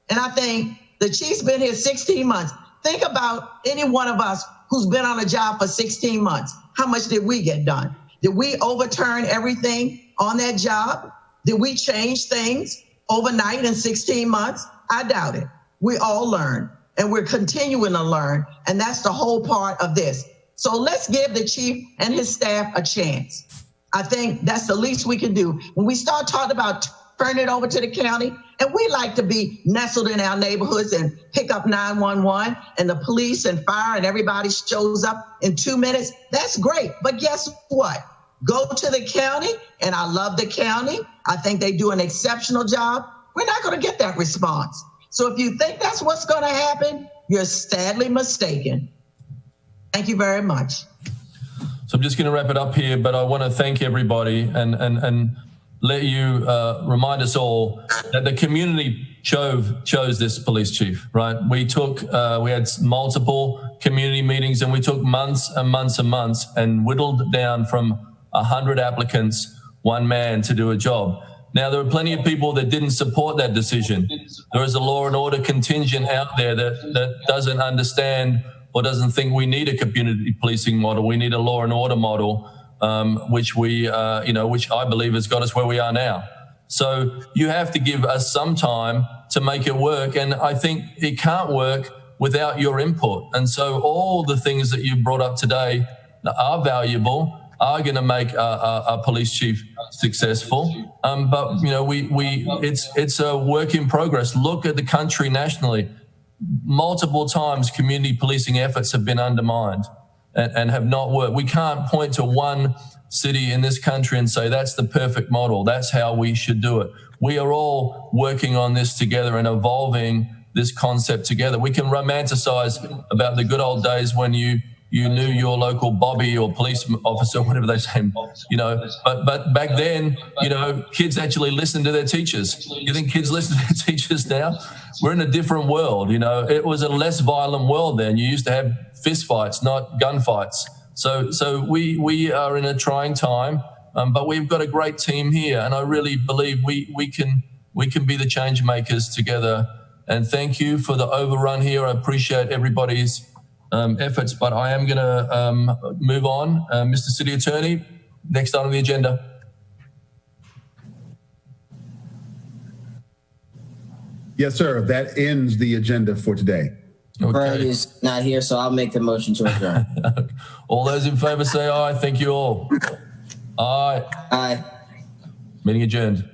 And I think the chief's been here 16 months. Think about any one of us who's been on a job for 16 months. How much did we get done? Did we overturn everything on that job? Did we change things overnight in 16 months? I doubt it. We all learn, and we're continuing to learn, and that's the whole part of this. So let's give the chief and his staff a chance. I think that's the least we can do. When we start talking about turning it over to the county, and we like to be nestled in our neighborhoods and pick up 911 and the police and fire and everybody shows up in 2 minutes, that's great. But guess what? Go to the county, and I love the county. I think they do an exceptional job. We're not going to get that response. So if you think that's what's going to happen, you're sadly mistaken. Thank you very much. So I'm just going to wrap it up here, but I want to thank everybody and let you remind us all that the community chose this police chief, right? We had multiple community meetings, and we took months and months and months and whittled down from 100 applicants, 1 man to do a job. Now, there are plenty of people that didn't support that decision. There is a law and order contingent out there that doesn't understand or doesn't think we need a community policing model. We need a law and order model, which which I believe has got us where we are now. So you have to give us some time to make it work. And I think it can't work without your input. And so all the things that you brought up today are valuable, are going to make a police chief successful. But it's a work in progress. Look at the country nationally. Multiple times community policing efforts have been undermined and have not worked. We can't point to one city in this country and say that's the perfect model. That's how we should do it. We are all working on this together and evolving this concept together. We can romanticize about the good old days when you knew your local Bobby or police officer, whatever they say, but back then, kids actually listened to their teachers. You think kids listen to their teachers now? We're in a different world. It was a less violent world then. You used to have fist fights, not gunfights. So we are in a trying time, but we've got a great team here. And I really believe we can be the change makers together. And thank you for the overrun here. I appreciate everybody's efforts, but I am going to move on. Mr. City Attorney, next item on the agenda. Yes, sir. That ends the agenda for today. Brad is not here, so I'll make the motion to adjourn. All those in favor say aye. Thank you all. Aye. Aye. Meeting adjourned.